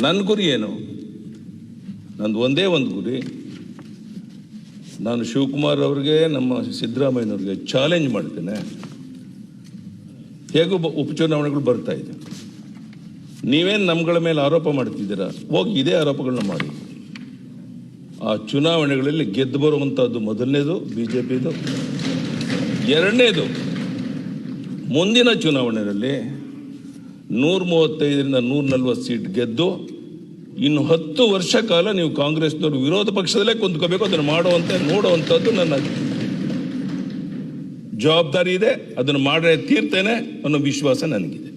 ನನ್ನ ಗುರಿ ಏನು? ನಂದು ಒಂದೇ ಒಂದು ಗುರಿ. ನಾನು ಶಿವಕುಮಾರ್ ಅವ್ರಿಗೆ, ನಮ್ಮ ಸಿದ್ದರಾಮಯ್ಯನವ್ರಿಗೆ ಚಾಲೆಂಜ್ ಮಾಡ್ತೇನೆ. ಹೇಗೂ ಉಪಚುನಾವಣೆಗಳು ಬರ್ತಾ ಇದೆ. ನೀವೇನು ನಮ್ಗಳ ಮೇಲೆ ಆರೋಪ ಮಾಡ್ತಿದ್ದೀರಾ, ಹೋಗಿ ಇದೇ ಆರೋಪಗಳನ್ನ ಮಾಡಿ. ಆ ಚುನಾವಣೆಗಳಲ್ಲಿ ಗೆದ್ದು ಬರುವಂಥದ್ದು ಮೊದಲನೇದು ಬಿಜೆಪಿದು. ಎರಡನೇದು, ಮುಂದಿನ ಚುನಾವಣೆಯಲ್ಲಿ 135ರಿಂದ 140 ಸೀಟ್ ಗೆದ್ದು ಇನ್ನು 10 ವರ್ಷ ಕಾಲ ನೀವು ಕಾಂಗ್ರೆಸ್ನವರು ವಿರೋಧ ಪಕ್ಷದಲ್ಲೇ ಕುಂತ್ಕೋಬೇಕು. ಅದನ್ನು ನೋಡುವಂಥದ್ದು ನನ್ನ ಜವಾಬ್ದಾರಿ ಇದೆ. ಅದನ್ನು ಮಾಡೇ ತೀರ್ತೇನೆ ಅನ್ನೋ ವಿಶ್ವಾಸ ನನಗಿದೆ.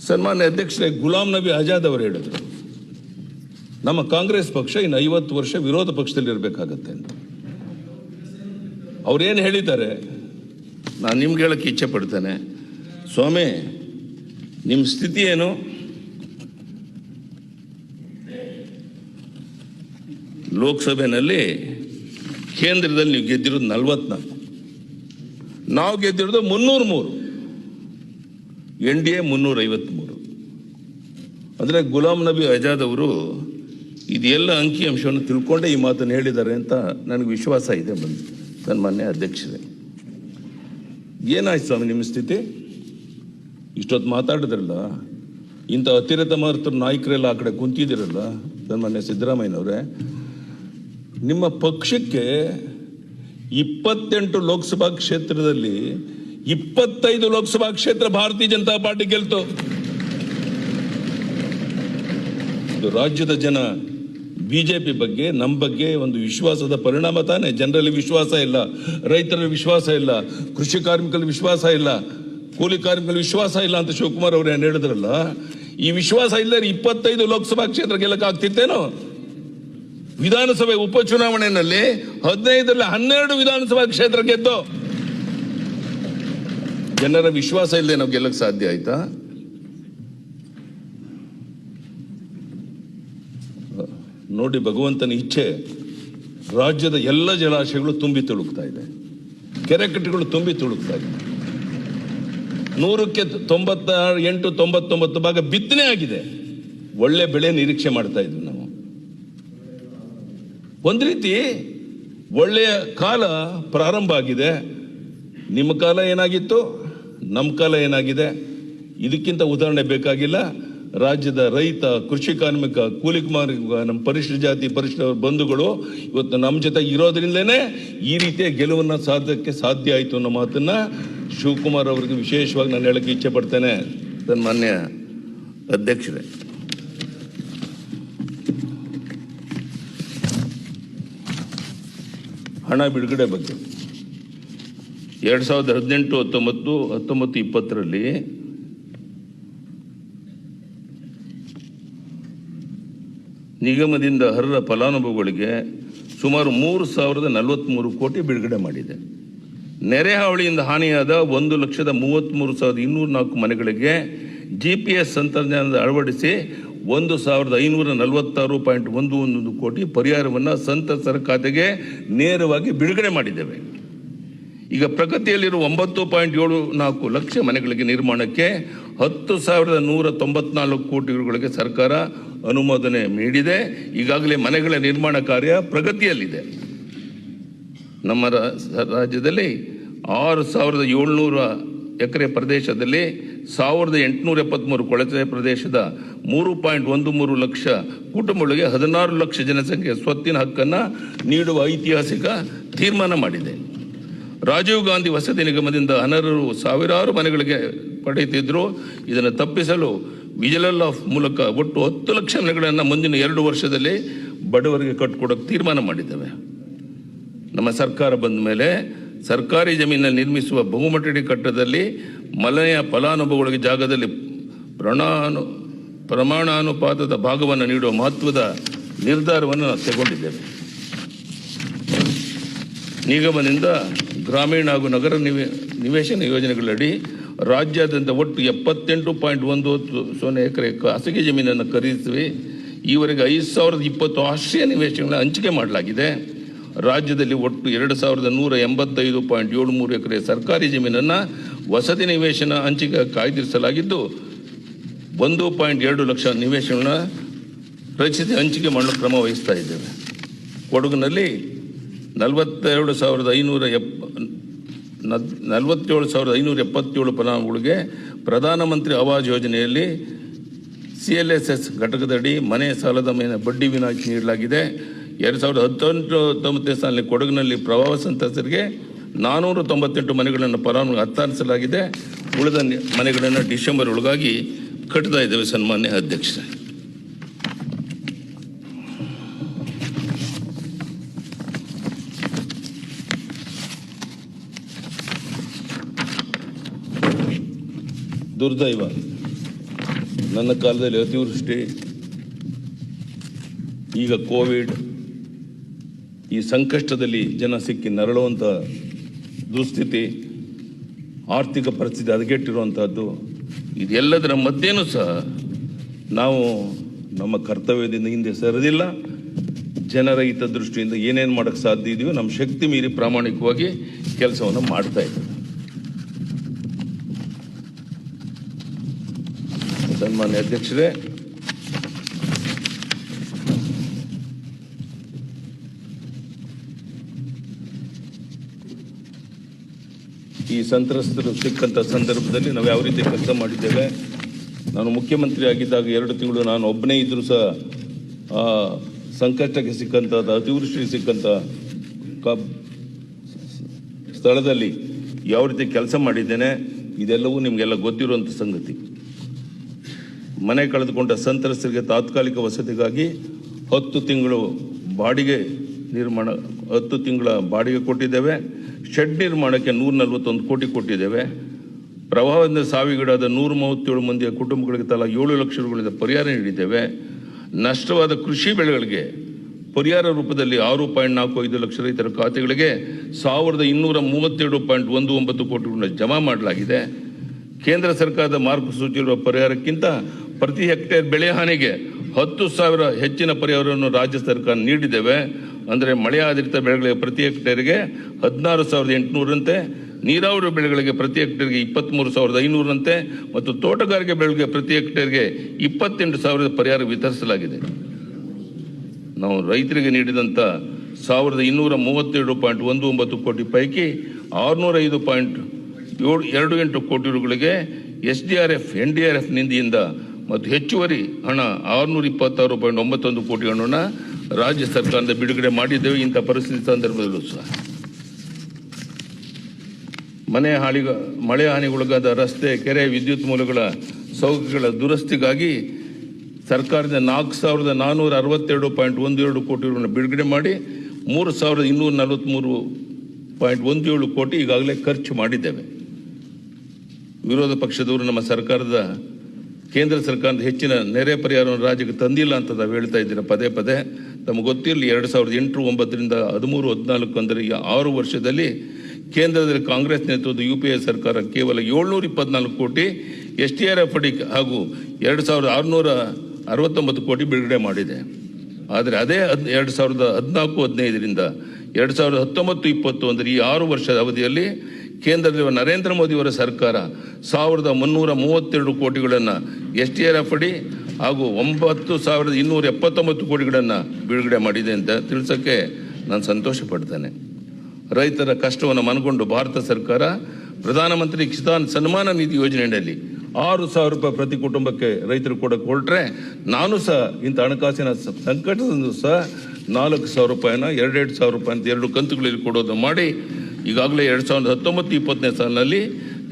ಸನ್ಮಾನ್ಯ ಅಧ್ಯಕ್ಷರೇ, ಗುಲಾಂ ನಬಿ ಆಜಾದ್ ಅವರು ಹೇಳಿದ್ರು, ನಮ್ಮ ಕಾಂಗ್ರೆಸ್ ಪಕ್ಷ ಇನ್ನು 50 ವರ್ಷ ವಿರೋಧ ಪಕ್ಷದಲ್ಲಿ ಇರಬೇಕಾಗತ್ತೆ ಅಂತ. ಅವ್ರೇನು ಹೇಳಿದ್ದಾರೆ, ನಾನು ನಿಮ್ಗೆ ಹೇಳಕ್ಕೆ ಇಚ್ಛೆ ಪಡ್ತೇನೆ. ಸ್ವಾಮಿ, ನಿಮ್ಮ ಸ್ಥಿತಿ ಏನು? ಲೋಕಸಭೆಯಲ್ಲಿ ಕೇಂದ್ರದಲ್ಲಿ ನೀವು ಗೆದ್ದಿರೋದು 44, ನಾವು ಗೆದ್ದಿರೋದು 303, NDA 353. ಅಂದರೆ ಗುಲಾಂ ನಬಿ ಆಜಾದ್ ಅವರು ಇದೆಲ್ಲ ಅಂಕಿಅಂಶವನ್ನು ತಿಳ್ಕೊಂಡೇ ಈ ಮಾತನ್ನು ಹೇಳಿದ್ದಾರೆ ಅಂತ ನನಗೆ ವಿಶ್ವಾಸ ಇದೆ. ಸನ್ಮಾನ್ಯ ಅಧ್ಯಕ್ಷರೇ, ಏನಾಯ್ತು ಸ್ವಾಮಿ ನಿಮ್ಮ ಸ್ಥಿತಿ? ಇಷ್ಟೊತ್ತು ಮಾತಾಡಿದ್ರಲ್ಲ, ಇಂಥ ಅತಿರಥ ಮಾತ್ರ ನಾಯಕರೆಲ್ಲ ಆ ಕಡೆ ಕುಂತಿದ್ದೀರಲ್ಲ ಸನ್ಮಾನ್ಯ ಸಿದ್ದರಾಮಯ್ಯನವರೇ, ನಿಮ್ಮ ಪಕ್ಷಕ್ಕೆ 28 ಲೋಕಸಭಾ ಕ್ಷೇತ್ರದಲ್ಲಿ 25 ಲೋಕಸಭಾ ಕ್ಷೇತ್ರ ಭಾರತೀಯ ಜನತಾ ಪಾರ್ಟಿ ಗೆಲ್ತು. ರಾಜ್ಯದ ಜನ ಬಿಜೆಪಿ ಬಗ್ಗೆ, ನಮ್ಮ ಬಗ್ಗೆ ಒಂದು ವಿಶ್ವಾಸದ ಪರಿಣಾಮ ತಾನೆ. ಜನರಲ್ಲಿ ವಿಶ್ವಾಸ ಇಲ್ಲ, ರೈತರ ವಿಶ್ವಾಸ ಇಲ್ಲ, ಕೃಷಿ ಕಾರ್ಮಿಕರ ವಿಶ್ವಾಸ ಇಲ್ಲ, ಕೂಲಿ ಕಾರ್ಮಿಕರ ವಿಶ್ವಾಸ ಇಲ್ಲ ಅಂತ ಶಿವಕುಮಾರ್ ಅವರು ಏನು ಹೇಳಿದ್ರಲ್ಲ, ಈ ವಿಶ್ವಾಸ ಇಲ್ಲದೆ 25 ಲೋಕಸಭಾ ಕ್ಷೇತ್ರ ಗೆಲ್ಲಕ್ಕಾಗ್ತಿತ್ತೇನೋ? ವಿಧಾನಸಭೆ ಉಪಚುನಾವಣೆಯಲ್ಲಿ 15ರಲ್ಲಿ 12 ವಿಧಾನಸಭಾ ಕ್ಷೇತ್ರ ಗೆದ್ದು ಜನರ ವಿಶ್ವಾಸ ಇಲ್ಲದೆ ನಾವು ಗೆಲ್ಲಕ್ಕೆ ಸಾಧ್ಯ ಆಯ್ತಾ? ನೋಡಿ, ಭಗವಂತನ ಇಚ್ಛೆ, ರಾಜ್ಯದ ಎಲ್ಲ ಜಲಾಶಯಗಳು ತುಂಬಿ ತುಳುಕ್ತಾ ಇದೆ, ಕೆರೆಕಟ್ಟೆಗಳು ತುಂಬಿ ತುಳುಕ್ತಾ ಇದೆ. 100ಕ್ಕೆ 98, 99 ಭಾಗ ಬಿತ್ತನೆ ಆಗಿದೆ. ಒಳ್ಳೆ ಬೆಳೆ ನಿರೀಕ್ಷೆ ಮಾಡ್ತಾ ಇದ್ವಿ ನಾವು. ಒಂದು ರೀತಿ ಒಳ್ಳೆಯ ಕಾಲ ಪ್ರಾರಂಭ ಆಗಿದೆ. ನಿಮ್ಮ ಕಾಲ ಏನಾಗಿತ್ತು, ನಮ್ಮ ಕಾಲ ಏನಾಗಿದೆ, ಇದಕ್ಕಿಂತ ಉದಾಹರಣೆ ಬೇಕಾಗಿಲ್ಲ. ರಾಜ್ಯದ ರೈತ, ಕೃಷಿ ಕಾರ್ಮಿಕ, ಕೂಲಿ ಕಾರ್ಮಿಕ, ನಮ್ಮ ಪರಿಶಿಷ್ಟ ಜಾತಿ, ಪರಿಶಿಷ್ಟ ಬಂಧುಗಳು ಇವತ್ತು ನಮ್ಮ ಜೊತೆ ಇರೋದ್ರಿಂದಲೇ ಈ ರೀತಿಯ ಗೆಲುವನ್ನು ಸಾಧಕ್ಕೆ ಸಾಧ್ಯ ಆಯಿತು ಅನ್ನೋ ಮಾತನ್ನ ಶಿವಕುಮಾರ್ ಅವರಿಗೆ ವಿಶೇಷವಾಗಿ ನಾನು ಹೇಳಕ್ಕೆ ಇಚ್ಛೆ ಪಡ್ತೇನೆ. ಸನ್ಮಾನ್ಯ ಅಧ್ಯಕ್ಷರೇ, ಹಣ ಬಿಡುಗಡೆ ಬಗ್ಗೆ 2018, 19, 20ರಲ್ಲಿ ನಿಗಮದಿಂದ ಅರ್ಹ ಫಲಾನುಭವಿಗಳಿಗೆ ಸುಮಾರು 3,043 ಕೋಟಿ ಬಿಡುಗಡೆ ಮಾಡಿದೆ. ನೆರೆ ಹಾವಳಿಯಿಂದ ಹಾನಿಯಾದ 1,33,204 ಮನೆಗಳಿಗೆ GPS ತಂತ್ರಜ್ಞಾನದ ಅಳವಡಿಸಿ 1,546.11 ಕೋಟಿ ಪರಿಹಾರವನ್ನು ಸಂತ್ರಸ್ತರ ಖಾತೆಗೆ ನೇರವಾಗಿ ಬಿಡುಗಡೆ ಮಾಡಿದ್ದೇವೆ. ಈಗ ಪ್ರಗತಿಯಲ್ಲಿರುವ 9.74 ಲಕ್ಷ ಮನೆಗಳಿಗೆ ನಿರ್ಮಾಣಕ್ಕೆ 10,194 ಕೋಟಿಗಳಿಗೆ ಸರ್ಕಾರ ಅನುಮೋದನೆ ನೀಡಿದೆ. ಈಗಾಗಲೇ ಮನೆಗಳ ನಿರ್ಮಾಣ ಕಾರ್ಯ ಪ್ರಗತಿಯಲ್ಲಿದೆ. ನಮ್ಮ ರಾಜ್ಯದಲ್ಲಿ 6,700 ಎಕರೆ ಪ್ರದೇಶದಲ್ಲಿ 1,873 ಕೊಳಚೆ ಪ್ರದೇಶದ 3.13 ಲಕ್ಷ ಕುಟುಂಬಗಳಿಗೆ 16 ಲಕ್ಷ ಜನಸಂಖ್ಯೆ ಸ್ವತ್ತಿನ ಹಕ್ಕನ್ನು ನೀಡುವ ಐತಿಹಾಸಿಕ ತೀರ್ಮಾನ ಮಾಡಿದೆ. ರಾಜೀವ್ ಗಾಂಧಿ ವಸತಿ ನಿಗಮದಿಂದ ಅನರ್ಹರು ಸಾವಿರಾರು ಮನೆಗಳಿಗೆ ಪಡೆಯುತ್ತಿದ್ದರು. ಇದನ್ನು ತಪ್ಪಿಸಲು ವಿಜಿಲಲ್ ಆಫ್ ಮೂಲಕ ಒಟ್ಟು 10 ಲಕ್ಷ ಮನೆಗಳನ್ನು ಮುಂದಿನ 2 ವರ್ಷದಲ್ಲಿ ಬಡವರಿಗೆ ಕಟ್ಟಿಕೊಡೋಕೆ ತೀರ್ಮಾನ ಮಾಡಿದ್ದೇವೆ. ನಮ್ಮ ಸರ್ಕಾರ ಬಂದ ಮೇಲೆ ಸರ್ಕಾರಿ ಜಮೀನಲ್ಲಿ ನಿರ್ಮಿಸುವ ಬಹುಮಹಡಿ ಕಟ್ಟಡದಲ್ಲಿ ಮನೆಯ ಫಲಾನುಭವಿಗಳಿಗೆ ಜಾಗದಲ್ಲಿ ಪ್ರಮಾಣಾನುಪಾತದ ಭಾಗವನ್ನು ನೀಡುವ ಮಹತ್ವದ ನಿರ್ಧಾರವನ್ನು ನಾವು ತಗೊಂಡಿದ್ದೇವೆ. ನಿಗಮದಿಂದ ಗ್ರಾಮೀಣ ಹಾಗೂ ನಗರ ನಿವೇಶನ ಯೋಜನೆಗಳಡಿ ರಾಜ್ಯಾದ್ಯಂತ ಒಟ್ಟು 78.10 ಎಕರೆ ಖಾಸಗಿ ಜಮೀನನ್ನು ಖರೀದಿಸಿ ಈವರೆಗೆ 5,020 ಆಶ್ರಯ ನಿವೇಶನಗಳ ಹಂಚಿಕೆ ಮಾಡಲಾಗಿದೆ. ರಾಜ್ಯದಲ್ಲಿ ಒಟ್ಟು 2,185.73 ಎಕರೆ ಸರ್ಕಾರಿ ಜಮೀನನ್ನು ವಸತಿ ನಿವೇಶನ ಹಂಚಿಕೆ ಕಾಯ್ದಿರಿಸಲಾಗಿದ್ದು, 1.2 ಲಕ್ಷ ನಿವೇಶನ ರಚಿಸಿ ಹಂಚಿಕೆ ಮಾಡಲು ಕ್ರಮ ವಹಿಸ್ತಾ ಇದ್ದೇವೆ. ಕೊಡಗಿನಲ್ಲಿ 47,577 ಫಲಾನುಭವಿಗಳಿಗೆ ಪ್ರಧಾನಮಂತ್ರಿ ಆವಾಸ್ ಯೋಜನೆಯಲ್ಲಿ CLSS ಘಟಕದಡಿ ಮನೆ ಸಾಲದ ಮೇಲೆ ಬಡ್ಡಿ ವಿನಾಯಿತಿ ನೀಡಲಾಗಿದೆ. 2018-19 ಸಾಲಿನಲ್ಲಿ ಕೊಡಗಿನಲ್ಲಿ ಪ್ರವಾಹ ಸಂತ್ರಸ್ತರಿಗೆ 498 ಮನೆಗಳನ್ನು ಫಲಾನುಭವಿಗಳಿಗೆ ಹಸ್ತಾಂತರಿಸಲಾಗಿದೆ. ಉಳಿದ ಮನೆಗಳನ್ನು ಡಿಸೆಂಬರ್ ಒಳಗಾಗಿ ಕಟ್ತಾ ಇದ್ದೇವೆ. ಸನ್ಮಾನ್ಯ ಅಧ್ಯಕ್ಷರೇ, ದುರ್ದೈವ, ನನ್ನ ಕಾಲದಲ್ಲಿ ಅತಿವೃಷ್ಟಿ, ಈಗ ಕೋವಿಡ್, ಈ ಸಂಕಷ್ಟದಲ್ಲಿ ಜನ ಸಿಕ್ಕಿ ನರಳುವಂಥ ದುಸ್ಥಿತಿ, ಆರ್ಥಿಕ ಪರಿಸ್ಥಿತಿ ಹದಗೆಟ್ಟಿರುವಂಥದ್ದು, ಇದೆಲ್ಲದರ ಮಧ್ಯೆನೂ ಸಹ ನಾವು ನಮ್ಮ ಕರ್ತವ್ಯದಿಂದ ಹಿಂದೆ ಸರಿದಿಲ್ಲ. ಜನರ ಹಿತದೃಷ್ಟಿಯಿಂದ ಏನೇನು ಮಾಡೋಕ್ಕೆ ಸಾಧ್ಯ ಇದೆಯೋ ನಮ್ಮ ಶಕ್ತಿ ಮೀರಿ ಪ್ರಾಮಾಣಿಕವಾಗಿ ಕೆಲಸವನ್ನು ಮಾಡ್ತಾ ಇದ್ದೀವಿ. ಸನ್ಮಾನ್ಯ ಅಧ್ಯಕ್ಷರೇ, ಈ ಸಂತ್ರಸ್ತರು ಸಿಕ್ಕಂಥ ಸಂದರ್ಭದಲ್ಲಿ ನಾವು ಯಾವ ರೀತಿ ಕೆಲಸ ಮಾಡಿದ್ದೇವೆ. ನಾನು ಮುಖ್ಯಮಂತ್ರಿ ಆಗಿದ್ದಾಗ 2 ತಿಂಗಳು ನಾನು ಒಬ್ಬನೇ ಇದ್ದರೂ ಸಹ ಸಂಕಷ್ಟಕ್ಕೆ ಸಿಕ್ಕಂಥದ್ದು, ಅತಿವೃಷ್ಟಿಗೆ ಸಿಕ್ಕಂಥ ಸ್ಥಳದಲ್ಲಿ ಯಾವ ರೀತಿ ಕೆಲಸ ಮಾಡಿದ್ದೇನೆ ಇದೆಲ್ಲವೂ ನಿಮಗೆಲ್ಲ ಗೊತ್ತಿರುವಂಥ ಸಂಗತಿ. ಮನೆ ಕಳೆದುಕೊಂಡ ಸಂತ್ರಸ್ತರಿಗೆ ತಾತ್ಕಾಲಿಕ ವಸತಿಗಾಗಿ 10 ತಿಂಗಳು ಬಾಡಿಗೆ ನಿರ್ಮಾಣ 10 ತಿಂಗಳ ಬಾಡಿಗೆ ಕೊಟ್ಟಿದ್ದೇವೆ. ಶೆಡ್ ನಿರ್ಮಾಣಕ್ಕೆ 141 ಕೋಟಿ ಕೊಟ್ಟಿದ್ದೇವೆ. ಪ್ರವಾಹದಿಂದ ಸಾವಿಗೀಡಾದ 137 ಮಂದಿಯ ಕುಟುಂಬಗಳಿಗೆ ತಲಾ 7 ಲಕ್ಷ ರೂಪಾಯಿಗಳಿಂದ ಪರಿಹಾರ ನೀಡಿದ್ದೇವೆ. ನಷ್ಟವಾದ ಕೃಷಿ ಬೆಳೆಗಳಿಗೆ ಪರಿಹಾರ ರೂಪದಲ್ಲಿ 6.45 ಲಕ್ಷ ರೈತರ ಖಾತೆಗಳಿಗೆ 1232.19 ಕೋಟಿಗಳನ್ನು ಜಮಾ ಮಾಡಲಾಗಿದೆ. ಕೇಂದ್ರ ಸರ್ಕಾರದ ಮಾರ್ಗಸೂಚಿಯಿರುವ ಪರಿಹಾರಕ್ಕಿಂತ ಪ್ರತಿ ಹೆಕ್ಟೇರ್ ಬೆಳೆ ಹಾನಿಗೆ 10,000 ಹೆಚ್ಚಿನ ಪರಿಹಾರವನ್ನು ರಾಜ್ಯ ಸರ್ಕಾರ ನೀಡಿದ್ದೇವೆ. ಅಂದರೆ ಮಳೆ ಆಧಾರಿತ ಬೆಳೆಗಳಿಗೆ ಪ್ರತಿ ಹೆಕ್ಟೇರ್ಗೆ 16,800ರಂತೆ, ನೀರಾವರಿ ಬೆಳೆಗಳಿಗೆ ಪ್ರತಿ ಹೆಕ್ಟೇರ್ಗೆ 23,500ರಂತೆ ಮತ್ತು ತೋಟಗಾರಿಕೆ ಬೆಳೆಗಳಿಗೆ ಪ್ರತಿ ಹೆಕ್ಟೇರ್ಗೆ 28,000 ಪರಿಹಾರ ವಿತರಿಸಲಾಗಿದೆ. ನಾವು ರೈತರಿಗೆ ನೀಡಿದಂಥ 1,232.19 ಕೋಟಿ ಪೈಕಿ 605.28 ಕೋಟಿ ರೂಪಾಯಿಗಳಿಗೆ SDRF, NDRF ನಿಧಿಯಿಂದ ಮತ್ತು ಹೆಚ್ಚುವರಿ ಹಣ 626.91 ಕೋಟಿ ಹಣವನ್ನು ರಾಜ್ಯ ಸರ್ಕಾರದ ಬಿಡುಗಡೆ ಮಾಡಿದ್ದೇವೆ. ಇಂಥ ಪರಿಸ್ಥಿತಿ ಸಂದರ್ಭದಲ್ಲೂ ಸಹ ಮಳೆ ಹಾನಿಗೊಳಗಾದ ರಸ್ತೆ, ಕೆರೆ, ವಿದ್ಯುತ್ ಮೂಲಗಳ ಸೌಕರ್ಯಗಳ ದುರಸ್ತಿಗಾಗಿ ಸರ್ಕಾರದಿಂದ 4,462.12 ಕೋಟಿ ರೂಪಾಯಿಗಳನ್ನು ಬಿಡುಗಡೆ ಮಾಡಿ 3,243.17 ಕೋಟಿ ಈಗಾಗಲೇ ಖರ್ಚು ಮಾಡಿದ್ದೇವೆ. ವಿರೋಧ ಪಕ್ಷದವರು ನಮ್ಮ ಕೇಂದ್ರ ಸರ್ಕಾರದ ಹೆಚ್ಚಿನ ನೆರೆ ಪರಿಹಾರವನ್ನು ರಾಜ್ಯಕ್ಕೆ ತಂದಿಲ್ಲ ಅಂತ ನಾವು ಹೇಳ್ತಾ ಇದ್ದೀರಾ ಪದೇ ಪದೇ. ತಮಗೆ ಗೊತ್ತಿರಲಿ, 2008-9ರಿಂದ 13-14 ಅಂದರೆ ಈ 6 ವರ್ಷದಲ್ಲಿ ಕೇಂದ್ರದಲ್ಲಿ ಕಾಂಗ್ರೆಸ್ ನೇತೃತ್ವದ UPA ಸರ್ಕಾರ ಕೇವಲ 724 ಕೋಟಿ SDRF ಅಡಿ ಹಾಗೂ 2,669 ಕೋಟಿ ಬಿಡುಗಡೆ ಮಾಡಿದೆ. ಆದರೆ ಅದೇ 2014-15ರಿಂದ 2019-20 ಅಂದರೆ ಈ 6 ವರ್ಷದ ಅವಧಿಯಲ್ಲಿ ಕೇಂದ್ರದಲ್ಲಿರುವ ನರೇಂದ್ರ ಮೋದಿಯವರ ಸರ್ಕಾರ 1,332 ಕೋಟಿಗಳನ್ನು SDRF ಅಡಿ ಹಾಗೂ 9,279 ಕೋಟಿಗಳನ್ನು ಬಿಡುಗಡೆ ಮಾಡಿದೆ ಅಂತ ತಿಳಿಸೋಕ್ಕೆ ನಾನು ಸಂತೋಷ ಪಡ್ತೇನೆ. ರೈತರ ಕಷ್ಟವನ್ನು ಮನಗೊಂಡು ಭಾರತ ಸರ್ಕಾರ ಪ್ರಧಾನಮಂತ್ರಿ ಕಿಸಾನ್ ಸನ್ಮಾನ ನಿಧಿ ಯೋಜನೆಯಲ್ಲಿ 6,000 ರೂಪಾಯಿ ಪ್ರತಿ ಕುಟುಂಬಕ್ಕೆ ರೈತರು ಕೊಡಕ್ಕೆ ಹೊರಟ್ರೆ, ನಾನು ಸಹ ಇಂಥ ಹಣಕಾಸಿನ ಸಂಕಟದಿಂದ ಸಹ 4,000 ರೂಪಾಯಿನ 2,000 ರೂಪಾಯಿ ಅಂತ 2 ಕಂತುಗಳಲ್ಲಿ ಕೊಡೋದು ಮಾಡಿ ಈಗಾಗಲೇ 2019-20 ಸಾಲಿನಲ್ಲಿ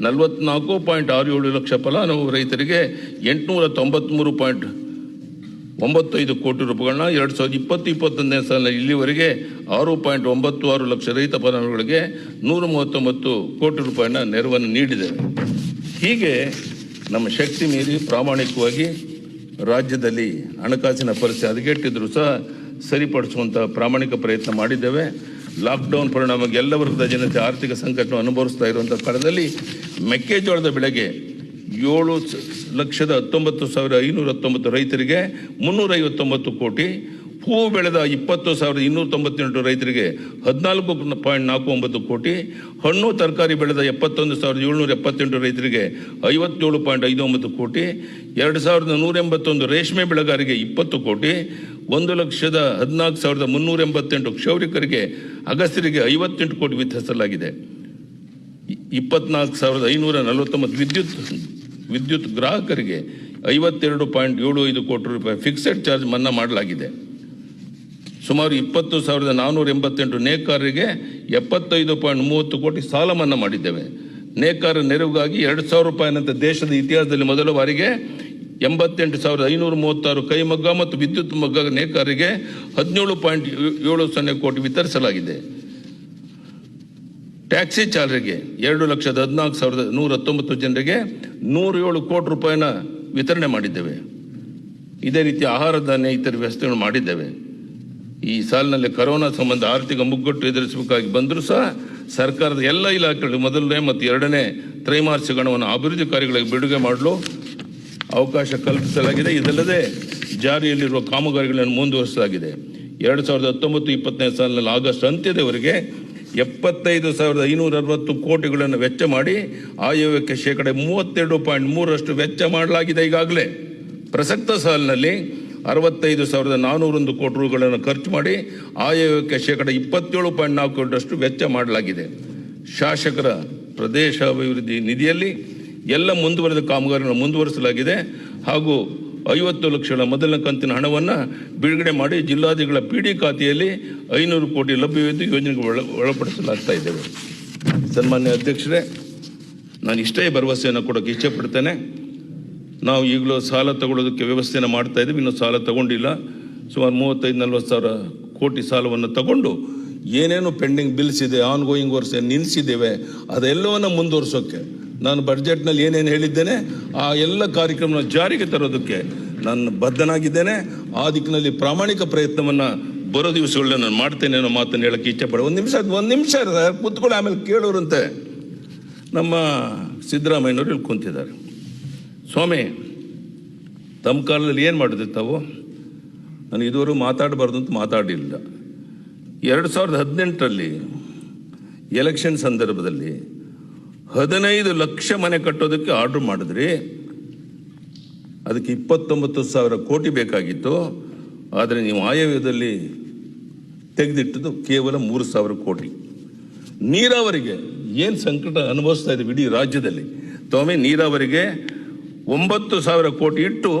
44.67 ಲಕ್ಷ ಫಲಾನುಭವಿ ರೈತರಿಗೆ 893.95 ಕೋಟಿ ರೂಪಾಯಿಗಳನ್ನ 2020-21 ಸಾಲಿನಲ್ಲಿ ಇಲ್ಲಿವರೆಗೆ 6.96 ಲಕ್ಷ ರೈತ ಫಲಾನುಭವಿಗಳಿಗೆ 139 ಕೋಟಿ ರೂಪಾಯಿನ ನೆರವನ್ನು ನೀಡಿದೆ. ಹೀಗೆ ನಮ್ಮ ಶಕ್ತಿ ಮೀರಿ ಪ್ರಾಮಾಣಿಕವಾಗಿ ರಾಜ್ಯದಲ್ಲಿ ಹಣಕಾಸಿನ ಪರಿಸ್ಥಿತಿ ಹದಗೆಟ್ಟಿದ್ರೂ ಸಹ ಸರಿಪಡಿಸುವಂಥ ಪ್ರಾಮಾಣಿಕ ಪ್ರಯತ್ನ ಮಾಡಿದ್ದೇವೆ. ಲಾಕ್ಡೌನ್ ಪರಿಣಾಮ ಎಲ್ಲ ವರ್ಗದ ಜನತೆ ಆರ್ಥಿಕ ಸಂಕಟವನ್ನು ಅನುಭವಿಸ್ತಾ ಇರುವಂಥ ಕಾಲದಲ್ಲಿ ಮೆಕ್ಕೆಜೋಳದ ಬೆಳೆಗೆ 7,19,519 ರೈತರಿಗೆ 359 ಕೋಟಿ, ಹೂವು ಬೆಳೆದ 20,298 ರೈತರಿಗೆ 14.49 ಕೋಟಿ, ಹಣ್ಣು ತರಕಾರಿ ಬೆಳೆದ 71,778 ರೈತರಿಗೆ 57.59 ಕೋಟಿ, 2,181 ರೇಷ್ಮೆ ಬೆಳೆಗಾರರಿಗೆ 20 ಕೋಟಿ, 1,14,388 ಕ್ಷೌರಿಕರಿಗೆ ಅಗಸ್ತ್ಯರಿಗೆ 58 ಕೋಟಿ ವಿತರಿಸಲಾಗಿದೆ. 24,549 ವಿದ್ಯುತ್ ಗ್ರಾಹಕರಿಗೆ 52.75 ಕೋಟಿ ರೂಪಾಯಿ ಫಿಕ್ಸೆಡ್ ಚಾರ್ಜ್ ಮನ್ನಾ ಮಾಡಲಾಗಿದೆ. ಸುಮಾರು 20,488 ನೇಕಾರರಿಗೆ 75.30 ಕೋಟಿ ಸಾಲ ಮನ್ನಾ ಮಾಡಿದ್ದೇವೆ. ನೇಕಾರ ನೆರವಿಗಾಗಿ 2,000 ರೂಪಾಯಿನಂತೆ ದೇಶದ ಇತಿಹಾಸದಲ್ಲಿ ಮೊದಲ ಬಾರಿಗೆ 88,536 ಕೈಮಗ್ಗ ಮತ್ತು ವಿದ್ಯುತ್ ಮಗ್ಗ ನೇಕಾರರಿಗೆ 17.70 ಕೋಟಿ ವಿತರಿಸಲಾಗಿದೆ. ಟ್ಯಾಕ್ಸಿ ಚಾಲಕರಿಗೆ 2,14,119 ಜನರಿಗೆ 107 ಕೋಟಿ ರೂಪಾಯಿನ ವಿತರಣೆ ಮಾಡಿದ್ದೇವೆ. ಇದೇ ರೀತಿ ಆಹಾರ ಧಾನ್ಯ ಇತರ ವ್ಯವಸ್ಥೆಗಳು ಮಾಡಿದ್ದೇವೆ. ಈ ಸಾಲಿನಲ್ಲಿ ಕೊರೋನಾ ಸಂಬಂಧ ಆರ್ಥಿಕ ಮುಗ್ಗಟ್ಟು ಎದುರಿಸಬೇಕಾಗಿ ಬಂದರೂ ಸಹ ಸರ್ಕಾರದ ಎಲ್ಲ ಇಲಾಖೆಗಳು ಮೊದಲನೇ ಮತ್ತು ಎರಡನೇ ತ್ರೈಮಾಸಿಕ ಹಣವನ್ನು ಅಭಿವೃದ್ಧಿ ಕಾರ್ಯಗಳಿಗೆ ಬಿಡುಗಡೆ ಮಾಡಲು ಅವಕಾಶ ಕಲ್ಪಿಸಲಾಗಿದೆ. ಇದಲ್ಲದೆ ಜಾರಿಯಲ್ಲಿರುವ ಕಾಮಗಾರಿಗಳನ್ನು ಮುಂದುವರಿಸಲಾಗಿದೆ. 2019-20 ಸಾಲಿನಲ್ಲಿ ಆಗಸ್ಟ್ ಅಂತ್ಯದವರೆಗೆ 75,560 ಕೋಟಿಗಳನ್ನು ವೆಚ್ಚ ಮಾಡಿ ಆಯವ್ಯಯಕ್ಕೆ 32.3% ವೆಚ್ಚ ಮಾಡಲಾಗಿದೆ. ಈಗಾಗಲೇ ಪ್ರಸಕ್ತ ಸಾಲಿನಲ್ಲಿ 65,401 ಕೋಟಿ ರೂಗಳನ್ನು ಖರ್ಚು ಮಾಡಿ ಆಯವ್ಯಯಕ್ಕೆ 27.4% ವೆಚ್ಚ ಮಾಡಲಾಗಿದೆ. ಶಾಸಕರ ಪ್ರದೇಶಾಭಿವೃದ್ಧಿ ನಿಧಿಯಲ್ಲಿ ಎಲ್ಲ ಮುಂದುವರೆದ ಕಾಮಗಾರಿಗಳನ್ನು ಮುಂದುವರಿಸಲಾಗಿದೆ ಹಾಗೂ 50 ಲಕ್ಷಗಳ ಮೊದಲನೇ ಕಂತಿನ ಹಣವನ್ನು ಬಿಡುಗಡೆ ಮಾಡಿ ಜಿಲ್ಲಾಧಿಗಳ PD ಖಾತೆಯಲ್ಲಿ 500 ಕೋಟಿ ಲಭ್ಯವಿದ್ದು ಯೋಜನೆಗೆ ಒಳಪಡಿಸಲಾಗ್ತಾ ಇದ್ದೇವೆ. ಸನ್ಮಾನ್ಯ ಅಧ್ಯಕ್ಷರೇ, ನಾನು ಇಷ್ಟೇ ಭರವಸೆಯನ್ನು ಕೊಡೋಕ್ಕೆ ಇಷ್ಟಪಡ್ತೇನೆ. ನಾವು ಈಗಲೂ ಸಾಲ ತಗೊಳ್ಳೋದಕ್ಕೆ ವ್ಯವಸ್ಥೆಯನ್ನು ಮಾಡ್ತಾ ಇದ್ದೀವಿ. ಇನ್ನೂ ಸಾಲ ತಗೊಂಡಿಲ್ಲ. ಸುಮಾರು 35-40 ಸಾವಿರ ಕೋಟಿ ಸಾಲವನ್ನು ತಗೊಂಡು ಏನೇನು ಪೆಂಡಿಂಗ್ ಬಿಲ್ಸ್ ಇದೆ, ಆನ್ ಗೋಯಿಂಗ್ ವರ್ಕ್ಸ್ ನಿಲ್ಲಿಸಿದ್ದೇವೆ, ಅದೆಲ್ಲವನ್ನು ಮುಂದುವರಿಸೋಕ್ಕೆ ನಾನು ಬಡ್ಜೆಟ್ನಲ್ಲಿ ಏನೇನು ಹೇಳಿದ್ದೇನೆ ಆ ಎಲ್ಲ ಕಾರ್ಯಕ್ರಮ ಜಾರಿಗೆ ತರೋದಕ್ಕೆ ನಾನು ಬದ್ಧನಾಗಿದ್ದೇನೆ. ಆ ದಿಕ್ಕಿನಲ್ಲಿ ಪ್ರಾಮಾಣಿಕ ಪ್ರಯತ್ನವನ್ನು ಬರೋ ದಿವಸಗಳನ್ನ ನಾನು ಮಾಡ್ತೇನೆ ಅನ್ನೋ ಮಾತನ್ನು ಹೇಳಕ್ಕೆ ಇಷ್ಟಪಡ. ಒಂದು ನಿಮಿಷ ಕೂತ್ಕೊಳ್ಳಿ, ಆಮೇಲೆ ಕೇಳೋರಂತೆ. ನಮ್ಮ ಸಿದ್ದರಾಮಯ್ಯನವರು ಇಲ್ಲಿ ಕುಂತಿದ್ದಾರೆ. ಸ್ವಾಮಿ, ತಮ್ಮ ಕಾಲದಲ್ಲಿ ಏನು ಮಾಡಿದ್ರಿ ತಾವು? ನಾನು ಇದುವರೆಗೂ ಮಾತಾಡಬಾರ್ದು ಅಂತ ಮಾತಾಡಲಿಲ್ಲ. 2018ರಲ್ಲಿ ಎಲೆಕ್ಷನ್ ಸಂದರ್ಭದಲ್ಲಿ 15 ಲಕ್ಷ ಮನೆ ಕಟ್ಟೋದಕ್ಕೆ ಆರ್ಡರ್ ಮಾಡಿದ್ರಿ. ಅದಕ್ಕೆ 29,000 ಕೋಟಿ ಬೇಕಾಗಿತ್ತು. ಆದರೆ ನೀವು ಆಯವ್ಯಯದಲ್ಲಿ ತೆಗೆದಿಟ್ಟದ್ದು ಕೇವಲ 3,000 ಕೋಟಿ. ನೀರಾವರಿಗೆ ಏನು ಸಂಕಟ ಅನುಭವಿಸ್ತಾ ಇದ್ದೀವಿ ಇಡೀ ರಾಜ್ಯದಲ್ಲಿ. ಸ್ವಾಮಿ, ನೀರಾವರಿಗೆ 9,000 ಕೋಟಿ ಇಟ್ಟು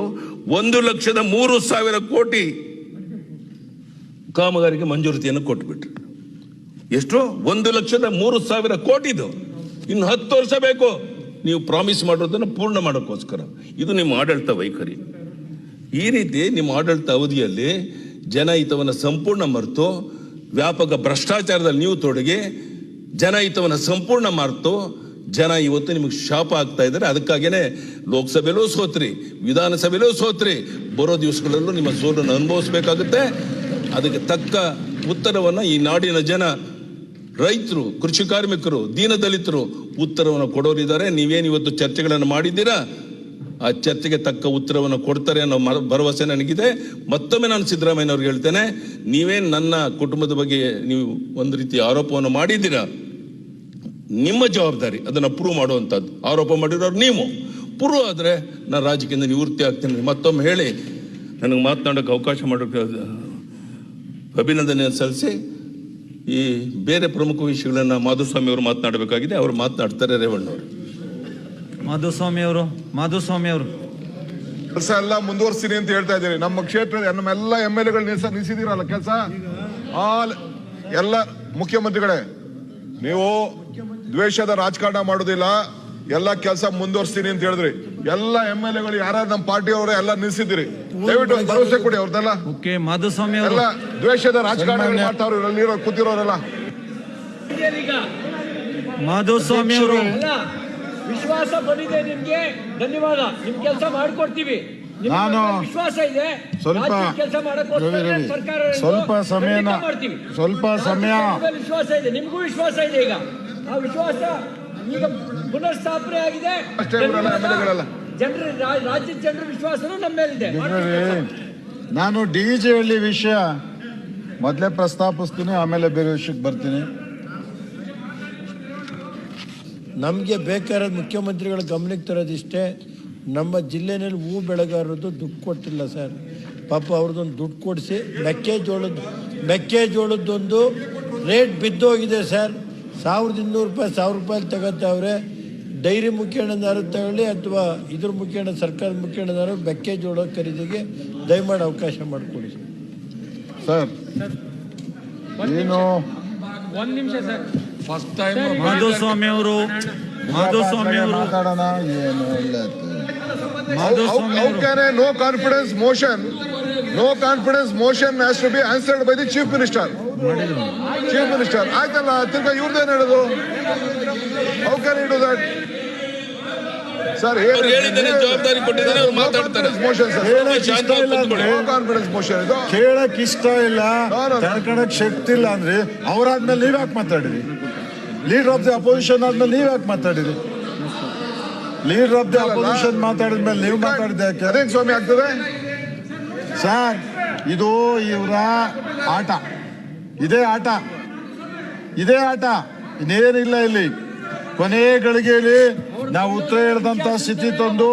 1,03,000 ಕೋಟಿ ಕಾಮಗಾರಿಗೆ ಮಂಜೂರಿತಿಯನ್ನು ಕೊಟ್ಟುಬಿಟ್ರು. ಎಷ್ಟು? 1,03,000 ಕೋಟಿದು. ಇನ್ನು 10 ವರ್ಷ ಬೇಕು ನೀವು ಪ್ರಾಮಿಸ್ ಮಾಡೋದನ್ನು ಪೂರ್ಣ ಮಾಡೋಕ್ಕೋಸ್ಕರ. ಇದು ನಿಮ್ಮ ಆಡಳಿತ ವೈಖರಿ. ಈ ರೀತಿ ನಿಮ್ಮ ಆಡಳಿತ ಅವಧಿಯಲ್ಲಿ ಜನಹಿತವನ್ನು ಸಂಪೂರ್ಣ ಮರೆತು ವ್ಯಾಪಕ ಭ್ರಷ್ಟಾಚಾರದಲ್ಲಿ ನೀವು ತೊಡಗಿ ಜನಹಿತವನ್ನು ಸಂಪೂರ್ಣ ಮರೆತು ಜನ ಇವತ್ತು ನಿಮಗೆ ಶಾಪ ಆಗ್ತಾ ಇದ್ದಾರೆ. ಅದಕ್ಕಾಗಿಯೇ ಲೋಕಸಭೆಯಲ್ಲೂ ಸೋತ್ರಿ, ವಿಧಾನಸಭೆಯಲ್ಲೂ ಸೋತ್ರಿ. ಬರೋ ದಿವಸಗಳಲ್ಲೂ ನಿಮ್ಮ ಸೋಲನ್ನು ಅನುಭವಿಸಬೇಕಾಗುತ್ತೆ. ಅದಕ್ಕೆ ತಕ್ಕ ಉತ್ತರವನ್ನು ಈ ನಾಡಿನ ಜನ, ರೈತರು, ಕೃಷಿ ಕಾರ್ಮಿಕರು, ದೀನದಲಿತರು ಉತ್ತರವನ್ನು ಕೊಡೋರಿದ್ದಾರೆ. ನೀವೇನು ಇವತ್ತು ಚರ್ಚೆಗಳನ್ನು ಮಾಡಿದ್ದೀರಾ, ಆ ಚರ್ಚೆಗೆ ತಕ್ಕ ಉತ್ತರವನ್ನು ಕೊಡ್ತಾರೆ ಅನ್ನೋ ಭರವಸೆ ನನಗಿದೆ. ಮತ್ತೊಮ್ಮೆ ನಾನು ಸಿದ್ದರಾಮಯ್ಯನವ್ರಿಗೆ ಹೇಳ್ತೇನೆ, ನೀವೇನು ನನ್ನ ಕುಟುಂಬದ ಬಗ್ಗೆ ನೀವು ಒಂದು ರೀತಿ ಆರೋಪವನ್ನು ಮಾಡಿದ್ದೀರಾ, ನಿಮ್ಮ ಜವಾಬ್ದಾರಿ ಅದನ್ನು ಪ್ರೂವ್ ಮಾಡುವಂಥದ್ದು. ಆರೋಪ ಮಾಡಿರೋರು ನೀವು. ಪ್ರೂವ್ ಆದರೆ ನಾನು ರಾಜಕೀಯದಿಂದ ನಿವೃತ್ತಿ ಆಗ್ತೇನೆ. ಮತ್ತೊಮ್ಮೆ ಹೇಳಿ ನನಗೆ ಮಾತನಾಡೋಕ್ಕೆ ಅವಕಾಶ ಮಾಡೋಕ್ಕೆ ಅಭಿನಂದನೆ ಸಲ್ಲಿಸಿ ಈ ಬೇರೆ ಪ್ರಮುಖ ವಿಷಯಗಳನ್ನು ಮಾಧುಸ್ವಾಮಿ ಅವರು ಮಾತನಾಡಬೇಕಾಗಿದೆ. ಅವರು ಮಾತನಾಡ್ತಾರೆ. ರೇವಣ್ಣವರು. ಮಾಧುಸ್ವಾಮಿ ಅವರು ಕೆಲಸ ಎಲ್ಲ ಮುಂದುವರಿಸ್ತೀನಿ ಅಂತ ಹೇಳ್ತಾ ಇದ್ದೀರಿ. ನಮ್ಮ ಕ್ಷೇತ್ರದ ನಮ್ಮೆಲ್ಲ MLA ನಿಲ್ಲಿಸಿದಿರಲ್ಲ ಕೆಲಸ. ಎಲ್ಲ ಮುಖ್ಯಮಂತ್ರಿಗಳೇ, ನೀವು ದ್ವೇಷದ ರಾಜಕಾರಣ ಮಾಡೋದಿಲ್ಲ, ಎಲ್ಲ ಕೆಲಸ ಮುಂದುವರಿಸ್ತೀನಿ ಅಂತ ಹೇಳಿದ್ರಿ. ಎಲ್ಲ MLA ಯಾರು ನಮ್ಮ ಪಾರ್ಟಿಯವರು ಎಲ್ಲ ನಿಲ್ಲಿಸಿದಿರಿ. ದಯವಿಟ್ಟು ಭರವಸೆ ಕೊಡಿ ಅವ್ರದ್ದೆಲ್ಲ. ಮಾಧುಸ್ವಾಮಿ ಎಲ್ಲ ದ್ವೇಷದ ರಾಜಕಾರಣ ಮಾಡ್ತಾವ್ರು ಇಲ್ಲಿರೋ ಕೂತಿರೋರೆಲ್ಲ. ಮಾಧುಸ್ವಾಮಿ ಅವರು ವಿಶ್ವಾಸ ಬಂದಿದೆ ನಿಮ್ಗೆ, ಧನ್ಯವಾದ. ನಿಮ್ ಕೆಲಸ ಮಾಡ್ಕೊಡ್ತೀವಿ. ನಾನು ವಿಶ್ವಾಸ ಇದೆ. ಸ್ವಲ್ಪ ಕೆಲಸ ಸರ್ಕಾರ ಸ್ವಲ್ಪ ಸಮಯ ವಿಶ್ವಾಸ ಇದೆ. ನಿಮ್ಗೂ ವಿಶ್ವಾಸ ಇದೆ. ಈಗ ಆ ವಿಶ್ವಾಸ ಈಗ ಪುನರ್ಸ್ಥಾಪನೆ ಆಗಿದೆ. ಅಷ್ಟೇ, ಜನರ ರಾಜ್ಯದ ಜನರ ವಿಶ್ವಾಸನೂ ನಮ್ಮ ಮೇಲಿದೆ. ನಾನು DJಹಳ್ಳಿ ವಿಷಯ ಮೊದಲೇ ಪ್ರಸ್ತಾಪಿಸ್ತೀನಿ, ಆಮೇಲೆ ಬೇರೆ ವಿಷಯಕ್ಕೆ ಬರ್ತೀನಿ. ನಮಗೆ ಬೇಕಾದ ಮುಖ್ಯಮಂತ್ರಿಗಳ ಗಮನಕ್ಕೆ ತರೋದಿಷ್ಟೇ, ನಮ್ಮ ಜಿಲ್ಲೆಯಲ್ಲಿ ಹೂ ಬೆಳೆಗಾರರದ್ದು ದುಡ್ಡು ಕೊಟ್ಟಿಲ್ಲ ಸರ್. ಪಾಪ ಅವ್ರದ್ದೊಂದು ದುಡ್ಡು ಕೊಡಿಸಿ ಮೆಕ್ಕೆಜೋಳದ್ದೊಂದು ರೇಟ್ ಬಿದ್ದೋಗಿದೆ ಸರ್. 1200 ರೂಪಾಯಿ 1000 ರೂಪಾಯಿ ತಗೋತಾವ್ರೆ. ಡೈರಿ ಮುಖೇಣದಾರು ತಗೊಳ್ಳಿ ಅಥವಾ ಇದ್ರ ಮುಖೇಣ ಸರ್ಕಾರದ ಮುಖೇಣದಾರು ಮೆಕ್ಕೆಜೋಳ ಖರೀದಿಗೆ ದಯಮಾಡಿ ಅವಕಾಶ ಮಾಡಿಕೊಡಿ ಸರ್. ಏನು ಒಂದು ನಿಮಿಷ ಸರ್. ಫಸ್ಟ್ ಟೈಮ್ ಮಾಧುಸ್ವಾಮಿ ಅವರು ಮಾತಾಡೋಣ. ಏನು ಇಲ್ಲ How can a no confidence motion has to be answered by the chief minister? ಆಯ್ತಲ್ಲ, ತಿರ್ಗಾ ಇವ್ರದ್ದೇನು ಹೇಳೋದು? How can he do that? Sir ಹೇಳಿದ್ದೇನೆ, ಜವಾಬ್ದಾರಿ ಕೊಟ್ಟಿದ್ದಾರೆ, ಅವ್ರು ಮಾತಾಡ್ತಾರೆ. Motion sir, no confidence motion ಇದು. ಕೇಳಕ್ ಇಷ್ಟ ಇಲ್ಲ, ತಡ್ಕೊಳಕ್ ಶಕ್ತಿ ಇಲ್ಲ ಅಂದ್ರೆ ಅವ್ರಾದ್ಮೇಲೆ ನೀವ್ ಯಾಕೆ ಮಾತಾಡಿರಿ? ಲೀಡರ್ ಆಫ್ ದಿ ಅಪೋಸಿಷನ್ ಆದ್ಮೇಲೆ ನೀವ್ ಯಾಕೆ ಮಾತಾಡಿರಿ? ಲೀಡರ್ ಆಫ್ ದಿ ಅಪೋಸಿಷನ್ ಮಾತಾಡಿದ್ಮೇಲೆ ನೀವು ಮಾತಾಡಿದ ಯಾಕೆ? ಅದೇನ್ ಸ್ವಾಮಿ ಆಗ್ತದೆ ಸರ್? ಇದು ಇವರ ಆಟ, ಇದೇ ಆಟ, ಇನ್ನೇನಿಲ್ಲ. ಇಲ್ಲಿ ಕೊನೆ ಗಳಿಗೆಯಲ್ಲಿ ನಾವು ಉತ್ತರ ಹೇಳ್ದಂತ ಸ್ಥಿತಿ ತಂದು